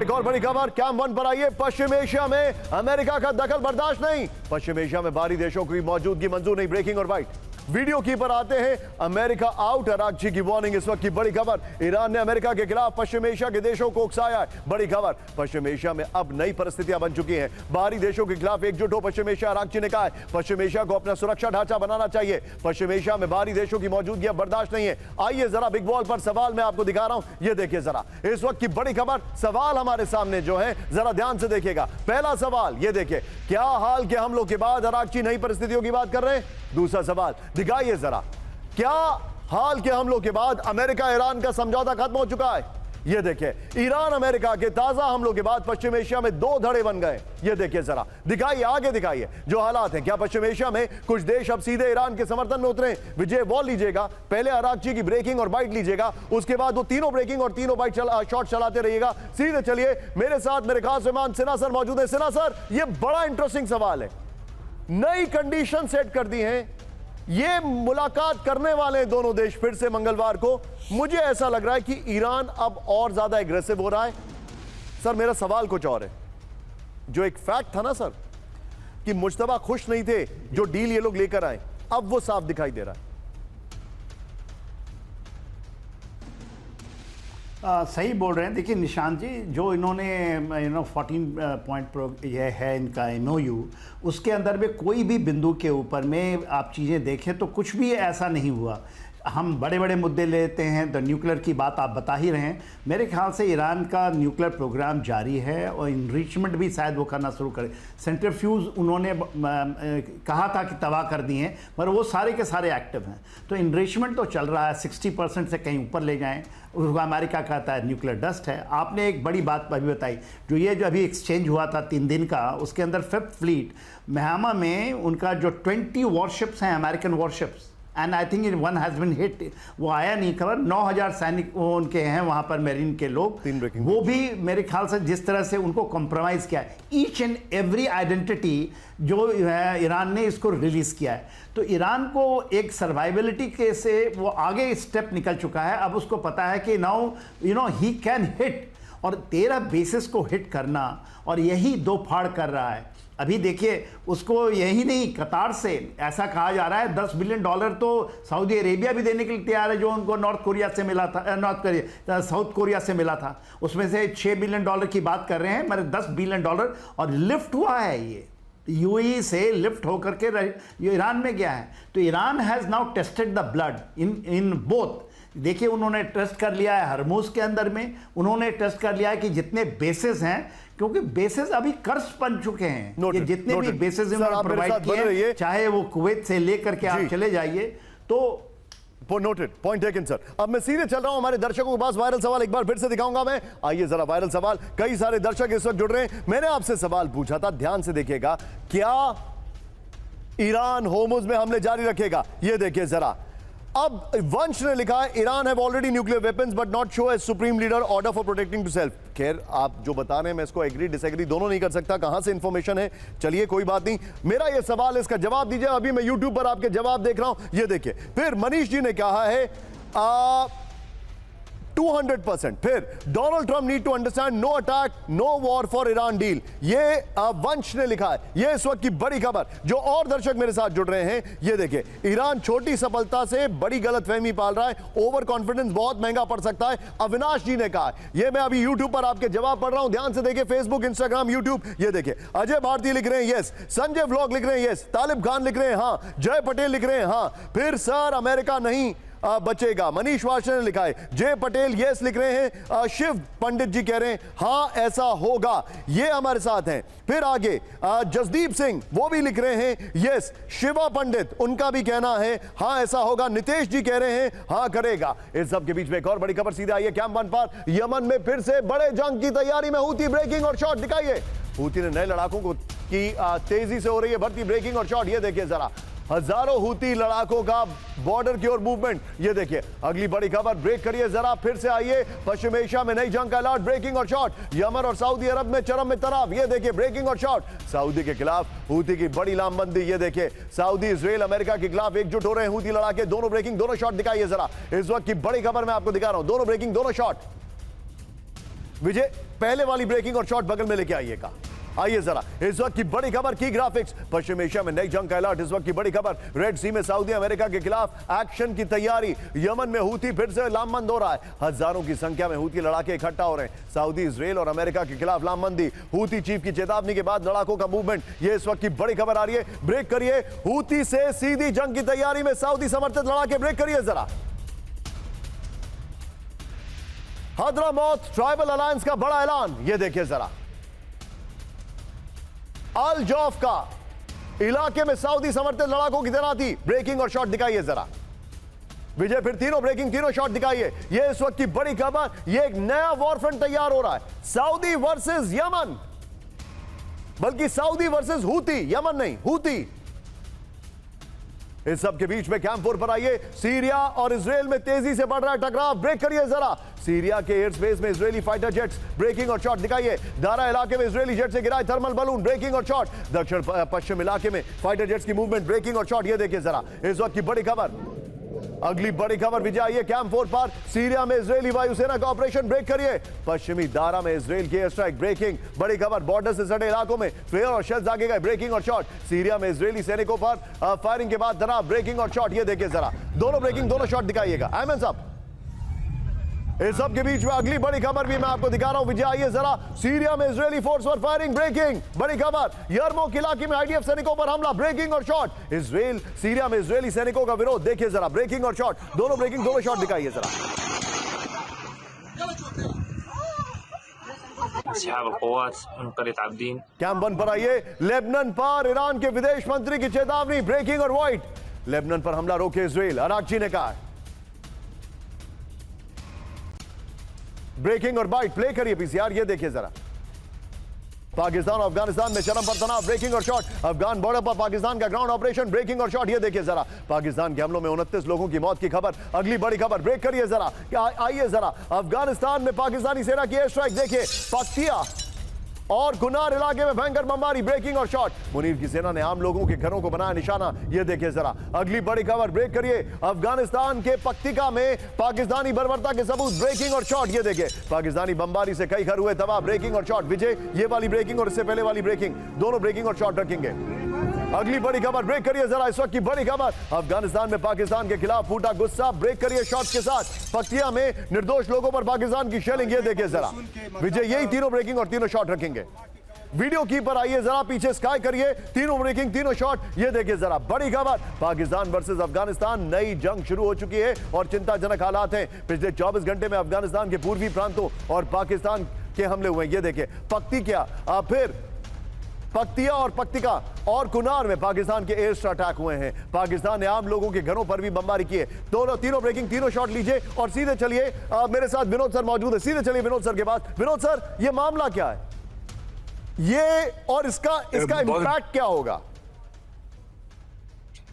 एक और बड़ी खबर, कैंप 1 पर आइए। पश्चिम एशिया में अमेरिका का दखल बर्दाश्त नहीं, पश्चिम एशिया में बाहरी देशों की मौजूदगी मंजूर नहीं। ब्रेकिंग और वाइट वीडियो की पर आते हैं, अमेरिका आउट, अरागची की वार्निंग। इस वक्त की बड़ी खबर, ईरान ने अमेरिका के खिलाफ पश्चिम एशिया के देशों को उकसाया है। बड़ी खबर, पश्चिम एशिया में अब नई परिस्थितियां बन चुकी हैं, बाहरी देशों के खिलाफ एकजुट हो पश्चिम एशिया। अरागची ने कहा है पश्चिम एशिया को अपना सुरक्षा ढांचा बनाना चाहिए, पश्चिम एशिया में बाहरी देशों की मौजूदगी अब बर्दाश्त नहीं है। आइए जरा बिग बॉल पर सवाल मैं आपको दिखा रहा हूं, ये देखिए जरा। इस वक्त की बड़ी खबर, सवाल हमारे सामने जो है, जरा ध्यान से देखिएगा। पहला सवाल ये देखिए, क्या हाल के हमलों के बाद अरागची नई परिस्थितियों की बात कर रहे हैं? दूसरा सवाल दिखाइए जरा, क्या हाल के हमलों के बाद अमेरिका ईरान का समझौता खत्म हो चुका है? ये देखिए, ईरान अमेरिका के ताजा हमलों के बाद पश्चिम एशिया में 2 धड़े बन गए। ये देखिए जरा, दिखाइए आगे, दिखाइए जो हालात हैं। क्या पश्चिम एशिया में कुछ देश अब सीधे ईरान के समर्थन में उतरे? विजय वॉल लीजिएगा, पहले अरागची की ब्रेकिंग और बाइट लीजिएगा, उसके बाद वो तीनों ब्रेकिंग और तीनों बाइट शॉट चलाते रहिएगा। सीधे चलिए, मेरे साथ मेरे खास मेहमान सिन्हा सर मौजूद है। सिन्हा सर, ये बड़ा इंटरेस्टिंग सवाल है, नई कंडीशन सेट कर दी है, ये मुलाकात करने वाले हैं दोनों देश फिर से मंगलवार को। मुझे ऐसा लग रहा है कि ईरान अब और ज्यादा एग्रेसिव हो रहा है। सर मेरा सवाल कुछ और है, जो एक फैक्ट था ना सर कि मुज्तबा खुश नहीं थे जो डील ये लोग लेकर आए, अब वो साफ दिखाई दे रहा है। सही बोल रहे हैं। देखिए निशांत जी, जो इन्होंने 14 पॉइंट ये है इनका MOU, उसके अंदर में कोई भी बिंदु के ऊपर में आप चीज़ें देखें तो कुछ भी ऐसा नहीं हुआ। हम बड़े बड़े मुद्दे लेते हैं, द न्यूक्लियर की बात आप बता ही रहे हैं। मेरे ख्याल से ईरान का न्यूक्लियर प्रोग्राम जारी है और इनरिचमेंट भी शायद वो करना शुरू करे। सेंट्रीफ्यूज उन्होंने कहा था कि तबाह कर दिए हैं, पर वो सारे के सारे एक्टिव हैं। तो इनरिचमेंट तो चल रहा है, 60% से कहीं ऊपर ले जाएं। उसको अमेरिका कहता है न्यूक्लियर डस्ट है। आपने एक बड़ी बात अभी बताई, जो अभी एक्सचेंज हुआ था 3 दिन का, उसके अंदर 5th फ्लीट महिमा में उनका जो 20 वॉरशिप्स हैं, American warships, and I think one has been hit, वो आया नहीं खबर। 9000 सैनिक उनके हैं वहाँ पर, मेरीन के लोग, वो भी मेरे ख्याल से जिस तरह से उनको कॉम्प्रोमाइज़ किया है, ईच एंड एवरी आइडेंटिटी जो है ईरान ने इसको रिलीज़ किया है। तो ईरान को एक सर्वाइबिलिटी के से वो आगे स्टेप निकल चुका है। अब उसको पता है कि नाउ ही कैन हिट, और 13 बेसिस को हिट करना, और यही 2 फाड़ कर रहा है। अभी देखिए, उसको यही नहीं, कतार से ऐसा कहा जा रहा है $10 बिलियन तो सऊदी अरेबिया भी देने के लिए तैयार है, जो उनको साउथ कोरिया से मिला था। उसमें से $6 बिलियन की बात कर रहे हैं, मतलब $10 बिलियन, और लिफ्ट हुआ है ये UAE से लिफ्ट होकर के ये ईरान में गया है। तो Iran has now tested the blood in both. देखिए, उन्होंने टेस्ट कर लिया है हरमुज के अंदर में, उन्होंने टेस्ट कर लिया है कि जितने बेसिस हैं, क्योंकि बेसिस अभी कर्ज बन चुके हैं, ये जितने भी बेसिस प्रोवाइड किए, चाहे वो कुवैत से लेकर के आप चले जाइए, तो नोटेड, पॉइंट टेकन सर। अब मैं सीधे चल रहा हूं हमारे दर्शकों के पास। वायरल सवाल एक बार फिर से दिखाऊंगा मैं। आइए जरा वायरल सवाल, कई सारे दर्शक इस वक्त जुड़ रहे हैं। मैंने आपसे सवाल पूछा था, ध्यान से देखिएगा, क्या ईरान होर्मुज में हमले जारी रखेगा? ये देखिए जरा। अब वंश ने लिखा है, Iran have already nuclear weapons but not show as supreme leader order for protecting to self. खैर, आप जो बता रहे हैं मैं इसको एग्री डिसएग्री दोनों नहीं कर सकता, कहां से इंफॉर्मेशन है, चलिए कोई बात नहीं। मेरा ये सवाल, इसका जवाब दीजिए। अभी मैं यूट्यूब पर आपके जवाब देख रहा हूं, ये देखिए। फिर मनीष जी ने कहा है 200%। फिर Donald Trump need to understand no attack no war for Iran deal. ये वंश ने लिखा है। ये इस वक्त की बड़ी खबर। जो और दर्शक मेरे साथ जुड़ रहे हैं, ये देखिए, ईरान छोटी सफलता से बड़ी गलतफहमी पाल रहा है, ओवर कॉन्फिडेंस बहुत महंगा पड़ सकता है, अविनाश जी ने कहा है। ये मैं अभी यूट्यूब पर आपके जवाब पढ़ रहा हूं, ध्यान से देखिए, फेसबुक, इंस्टाग्राम, यूट्यूब। ये देखिए, अजय भारती लिख रहे हैं यस, संजय व्लॉग लिख रहे हैं यस, तालिब खान लिख रहे हैं हाँ, जय पटेल लिख रहे हैं हाँ, फिर सर अमेरिका नहीं बचेगा, मनीष वाशर ने लिखा है, जय पटेल यस लिख रहे हैं, शिव पंडित जी कह रहे हैं हाँ ऐसा होगा, ये हमारे साथ हैं। फिर आगे जसदीप सिंह वो भी लिख रहे हैं यस, शिवा पंडित उनका भी कहना है हाँ ऐसा होगा, नितेश जी कह रहे हैं हाँ करेगा। इस सब के बीच में एक और बड़ी खबर सीधे आई है कैंप वन पर। यमन में फिर से बड़े जंग की तैयारी में हूती ब्रेकिंग और शॉट दिखाइए। हूती ने नए लड़ाकों को की तेजी से हो रही है भर्ती, ब्रेकिंग और शॉट ये देखिए जरा। हजारों हूती लड़ाकों का बॉर्डर की ओर मूवमेंट, ये देखिए। अगली बड़ी खबर, ब्रेक करिए जरा, फिर से आइए। पश्चिम एशिया में नई जंग का अलर्ट, ब्रेकिंग और शॉट। यमन और सऊदी अरब में चरम में तनाव, ये देखिए, ब्रेकिंग और शॉट। सऊदी के खिलाफ हूती की बड़ी लामबंदी, ये देखिए। सऊदी, इजराइल, अमेरिका के खिलाफ एकजुट हो रहे हैं हूती लड़ाके। दोनों ब्रेकिंग, दोनों शॉट दिखाइए जरा। इस वक्त की बड़ी खबर मैं आपको दिखा रहा हूं, दोनों ब्रेकिंग, दोनों शॉट। विजय, पहले वाली ब्रेकिंग और शॉट बगल में लेके आइएगा। आइए जरा, इस वक्त की बड़ी खबर की ग्राफिक्स। पश्चिम एशिया में नई जंग का अलर्ट, इस वक्त की बड़ी खबर। रेड सी में सऊदी अमेरिका के खिलाफ एक्शन की तैयारी। यमन में हूती फिर से लामबंद हो रहा है, हजारों की संख्या में हूती लड़ाके इकट्ठा हो रहे हैं। सऊदी, इजराइल और अमेरिका के खिलाफ लामबंदी, हूती चीफ की चेतावनी के बाद लड़ाकों का मूवमेंट, ये इस वक्त की बड़ी खबर आ रही है। ब्रेक करिए, हूती से सीधी जंग की तैयारी में सऊदी समर्थित लड़ाके, ब्रेक करिए जरा। हद्रामौत ट्राइबल अलायंस का बड़ा ऐलान, ये देखिए जरा। अल जौफ का इलाके में सऊदी समर्थित लड़ाकों की तैनाती, ब्रेकिंग और शॉट दिखाइए जरा। विजय, फिर तीनों ब्रेकिंग, तीनों शॉट दिखाइए। ये इस वक्त की बड़ी खबर, ये एक नया वॉरफ्रंट तैयार हो रहा है। सऊदी वर्सेस यमन, बल्कि सऊदी वर्सेस हूती, यमन नहीं, हूती। इस सब के बीच में कैंप 4 पर आइए। सीरिया और इजराइल में तेजी से बढ़ रहा है टकराव, ब्रेक करिए जरा। सीरिया के एयर स्पेस में इजरायली फाइटर जेट्स, ब्रेकिंग और शॉट दिखाइए। दारा इलाके में इजरायली जेट से गिरा है थर्मल बलून, ब्रेकिंग और शॉट। दक्षिण पश्चिम इलाके में फाइटर जेट्स की मूवमेंट, ब्रेकिंग और शॉट, ये देखिए जरा। इस वक्त की बड़ी खबर, अगली बड़ी खबर विजय आइए कैंप 4 पर। सीरिया में इजरायली वायुसेना का ऑपरेशन, ब्रेक करिए। पश्चिमी दारा में इजराइल की एयर स्ट्राइक, ब्रेकिंग। बड़ी खबर, बॉर्डर से सटे इलाकों में फेयर और शेल्स आगे गए, ब्रेकिंग और शॉट। सीरिया में इजरायली सैनिकों पर फायरिंग के बाद तनाव, ब्रेकिंग और शॉट, ये देखिए जरा। दोनों ब्रेकिंग, दोनों शॉट दिखाइएगा। अहमद साहब, इस सब के बीच में अगली बड़ी खबर भी मैं आपको दिखा रहा हूं, विजय आइए जरा। सीरिया में इजरायली फोर्स पर फायरिंग, ब्रेकिंग। बड़ी खबर, यरमुक इलाके में आईडीएफ सैनिकों पर हमला, ब्रेकिंग और शॉट। इजराइल, सीरिया में इजरायली सैनिकों का विरोध, देखिए जरा, ब्रेकिंग और शॉट। दोनों ब्रेकिंग, दोनों शॉट दिखाइए जरा। कैंप 1 पर आइए। लेबनान पर ईरान के विदेश मंत्री की चेतावनी, ब्रेकिंग और व्हाइट। लेबनान पर हमला रोके इजराइल, अरागची ने कहा। ब्रेकिंग और बाइट, प्ले करिए पीसीआर, ये देखिए जरा। पाकिस्तान और अफगानिस्तान में चरम पर तनाव, ब्रेकिंग और शॉट। अफगान बॉर्डर पर पाकिस्तान का ग्राउंड ऑपरेशन, ब्रेकिंग और शॉट, ये देखिए जरा। पाकिस्तान के हमलों में 29 लोगों की मौत की खबर। अगली बड़ी खबर, ब्रेक करिए जरा, आइए जरा। अफगानिस्तान में पाकिस्तानी सेना की एयर स्ट्राइक, देखिए। पख्तिया और गुनार इलाके में भयंकर बमबारी, ब्रेकिंग और शॉट। मुनीर की सेना ने आम लोगों के घरों को बनाया निशाना, ये देखिए जरा। अगली बड़ी खबर, ब्रेक करिए। अफगानिस्तान के पख्तिका में पाकिस्तानी बर्बरता के सबूत, ब्रेकिंग और शॉट, ये देखिए। पाकिस्तानी बमबारी से कई घर हुए तबाह, ब्रेकिंग और शॉट। विजय, ये वाली ब्रेकिंग और इससे पहले वाली ब्रेकिंग, दोनों ब्रेकिंग और शॉट रखेंगे। अगली बड़ी खबर, ब्रेक करिए जरा। इस वक्त की बड़ी खबर, अफगानिस्तान में पाकिस्तान के खिलाफ फूटा गुस्सा, ब्रेक करिए शॉट्स के साथ। पख्तिया में निर्दोष लोगों पर पाकिस्तान की शेलिंग, ये देखिए जरा। विजय, यही तीनों ब्रेकिंग और तीनों शॉट रखेंगे। वीडियो की पर आइए जरा, पीछे स्काई करिए। तीनों ब्रेकिंग, तीनों शॉट, ये देखिए जरा। बड़ी खबर, पाकिस्तान वर्सेस अफगानिस्तान, नई जंग शुरू हो चुकी है और चिंताजनक हालात हैं। पिछले 24 घंटे में अफगानिस्तान के पूर्वी प्रांतों और पाकिस्तान के हमले हुए, ये देखिए। पख्तिया, फिर पख्तिया और पख्तिका और कुनार में पाकिस्तान के एयर अटैक हुए हैं। पाकिस्तान ने आम लोगों के घरों पर भी बमबारी की है। तीनों ब्रेकिंग, तीनों शॉट लीजिए और सीधे चलिए। मेरे साथ विनोद सर मौजूद है, सीधे चलिए विनोद सर के पास। विनोद सर, ये मामला क्या है ये, और इसका इंपैक्ट क्या होगा?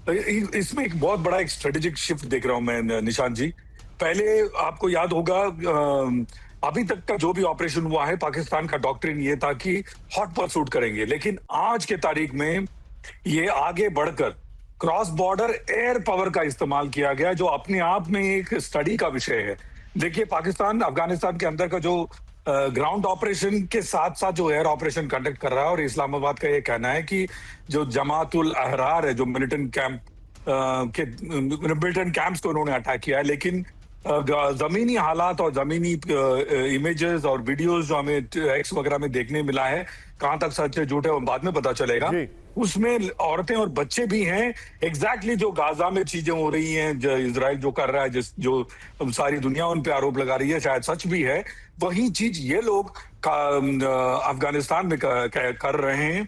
इसमें एक बहुत बड़ा एक स्ट्रेटेजिक शिफ्ट देख रहा हूं मैं निशांत जी। पहले आपको याद होगा अभी तक का जो भी ऑपरेशन हुआ है, पाकिस्तान का डॉक्ट्रिन ये था कि हॉट परसूट करेंगे, लेकिन आज के तारीख में ये आगे बढ़कर क्रॉस बॉर्डर एयर पावर का इस्तेमाल किया गया, जो अपने आप में एक स्टडी का विषय है। देखिए, पाकिस्तान अफगानिस्तान के अंदर का जो ग्राउंड ऑपरेशन के साथ साथ जो एयर ऑपरेशन कंडक्ट कर रहा है, और इस्लामाबाद का ये कहना है कि जो जमातुल अहरार है, जो मिलिटेंट कैंप्स को उन्होंने अटैक किया है, लेकिन जमीनी हालात और जमीनी इमेजेस और वीडियोस जो हमें एक्स वगैरह में देखने मिला है, कहां तक सच है झूठ है वो बाद में पता चलेगा। उसमें औरतें और बच्चे भी हैं। एग्जैक्टली जो गाजा में चीजें हो रही हैं, जो इजराइल जो कर रहा है, जो सारी दुनिया उन पे आरोप लगा रही है, शायद सच भी है, वही चीज ये लोग अफगानिस्तान में कर रहे हैं।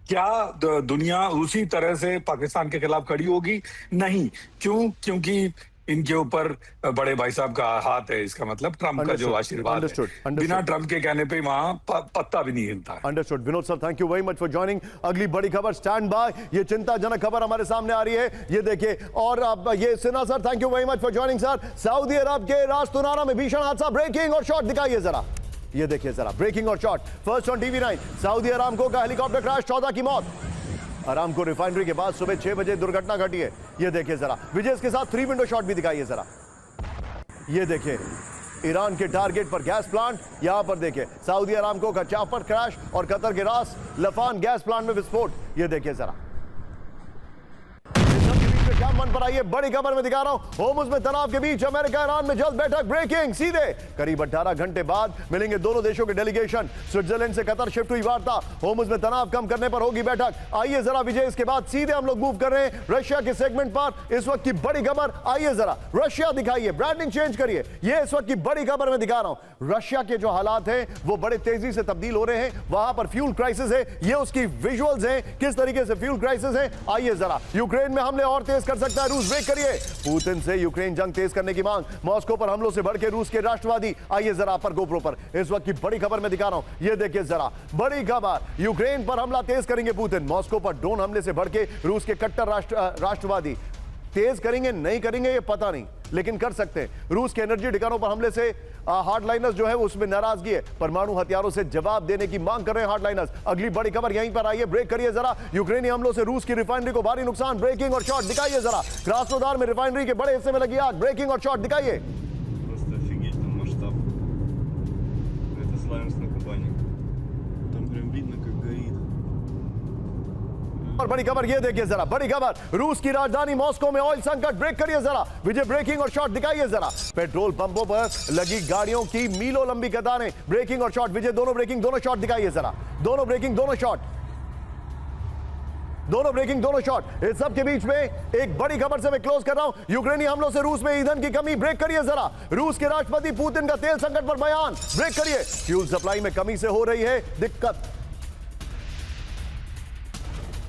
क्या दुनिया उसी तरह से पाकिस्तान के खिलाफ खड़ी होगी? नहीं। क्यों? क्योंकि इनके ऊपर बड़े भाई साहब का हाथ है। इसका मतलब ट्रंप का जो आशीर्वाद है, बिना ट्रंप के कहने पे वहां पत्ता भी नहीं हिलता है। Understood. Vinod sir, thank you very much for joining. अगली बड़ी खबर, स्टैंड बाय। ये चिंताजनक खबर हमारे सामने आ रही है, ये देखिए। और अब ये Sinha sir, thank you very much for joining sir. सऊदी अरब के रास तुनारा में भीषण हादसा, ब्रेकिंग और शॉट दिखाइए जरा। ये देखिए जरा, ब्रेकिंग और shot first on TV9। Saudi Aramco का हेलीकॉप्टर क्रैश, 14 की मौत। अरामको रिफाइनरी के बाद सुबह 6 बजे दुर्घटना घटी है। ये देखिए जरा, विजय इसके साथ 3 विंडो शॉट भी दिखाइए जरा। ये देखिए, ईरान के टारगेट पर गैस प्लांट। यहां पर देखिए सऊदी अरामको का चापर क्रैश और कतर के रास लफान गैस प्लांट में विस्फोट। ये देखिए जरा, क्या मन पर आई है, बड़ी खबर में दिखा रहा हूं। होर्मुज़ में तनाव के बीच अमेरिका ईरान में जल्द बैठक, ब्रेकिंग सीधे। करीब 18 घंटे बाद मिलेंगे दोनों देशों के डेलीगेशन। स्विट्जरलैंड से कतर शिफ्ट हुई वार्ता, होर्मुज़ में तनाव कम करने पर होगी बैठक। आइए जरा विजय, इसके बाद सीधे हम लोग मूव कर रहे हैं रशिया के सेगमेंट पर। इस वक्त की बड़ी खबर, आइए जरा रशिया दिखाइए, ब्रांडिंग चेंज करिए। ये इस वक्त की बड़ी खबर में दिखा रहा हूं। रशिया के जो हालात हैं वो बड़े तेजी से तब्दील हो रहे हैं। वहां पर फ्यूल क्राइसिस है, ये उसकी विजुअल्स हैं, किस तरीके से फ्यूल क्राइसिस है। आइए जरा, यूक्रेन में हमले और तेज कर सकता है रूस, ब्रेक करिए। पुतिन से यूक्रेन जंग तेज करने की मांग, मॉस्को पर हमलों से बढ़ के रूस के राष्ट्रवादी। आइए जरा पर गोप्रो पर इस वक्त की बड़ी खबर में दिखा रहा हूं। ये देखिए जरा, बड़ी खबर, यूक्रेन पर हमला तेज करेंगे पुतिन। मॉस्को पर ड्रोन हमले से बढ़ के रूस के कट्टर राष्ट्रवादी। तेज करेंगे नहीं करेंगे ये पता नहीं, लेकिन कर सकते हैं। रूस के एनर्जी ठिकानों पर हमले से हार्डलाइनर्स जो है उसमें नाराजगी है, परमाणु हथियारों से जवाब देने की मांग कर रहे हैं हार्डलाइनर्स। अगली बड़ी खबर यहीं पर आइए, ब्रेक करिए जरा। यूक्रेनी हमलों से रूस की रिफाइनरी को भारी नुकसान, ब्रेकिंग और शॉट दिखाइए जरा। क्रास्नोदार में रिफाइनरी के बड़े हिस्से में लगी आग, ब्रेकिंग और शॉट दिखाइए। Просто офигеть, там масштаб. Это Славянск на Кубани. Там прям видно, как горит. और बड़ी खबर ये देखिए जरा, बड़ी खबर, रूस की राजधानी मॉस्को में ऑयल संकट, ब्रेक करिए जरा। विजय, ब्रेकिंग और शॉट दिखाइए जरा। पेट्रोल पंपों पर लगी गाड़ियों की मीलों लंबी कतारें, ब्रेकिंग और शॉट। विजय, दोनों ब्रेकिंग दोनों शॉट दिखाइए जरा। दोनों ब्रेकिंग दोनों शॉट, दोनों ब्रेकिंग दोनों शॉट। इस सब के बीच में एक बड़ी खबर से मैं क्लोज कर रहा हूं। यूक्रेनी हमलों से रूस में ईंधन की कमी, ब्रेक करिए जरा। रूस के राष्ट्रपति पुतिन का तेल संकट पर बयान, ब्रेक करिए। फ्यूल सप्लाई में कमी से हो रही है दिक्कत।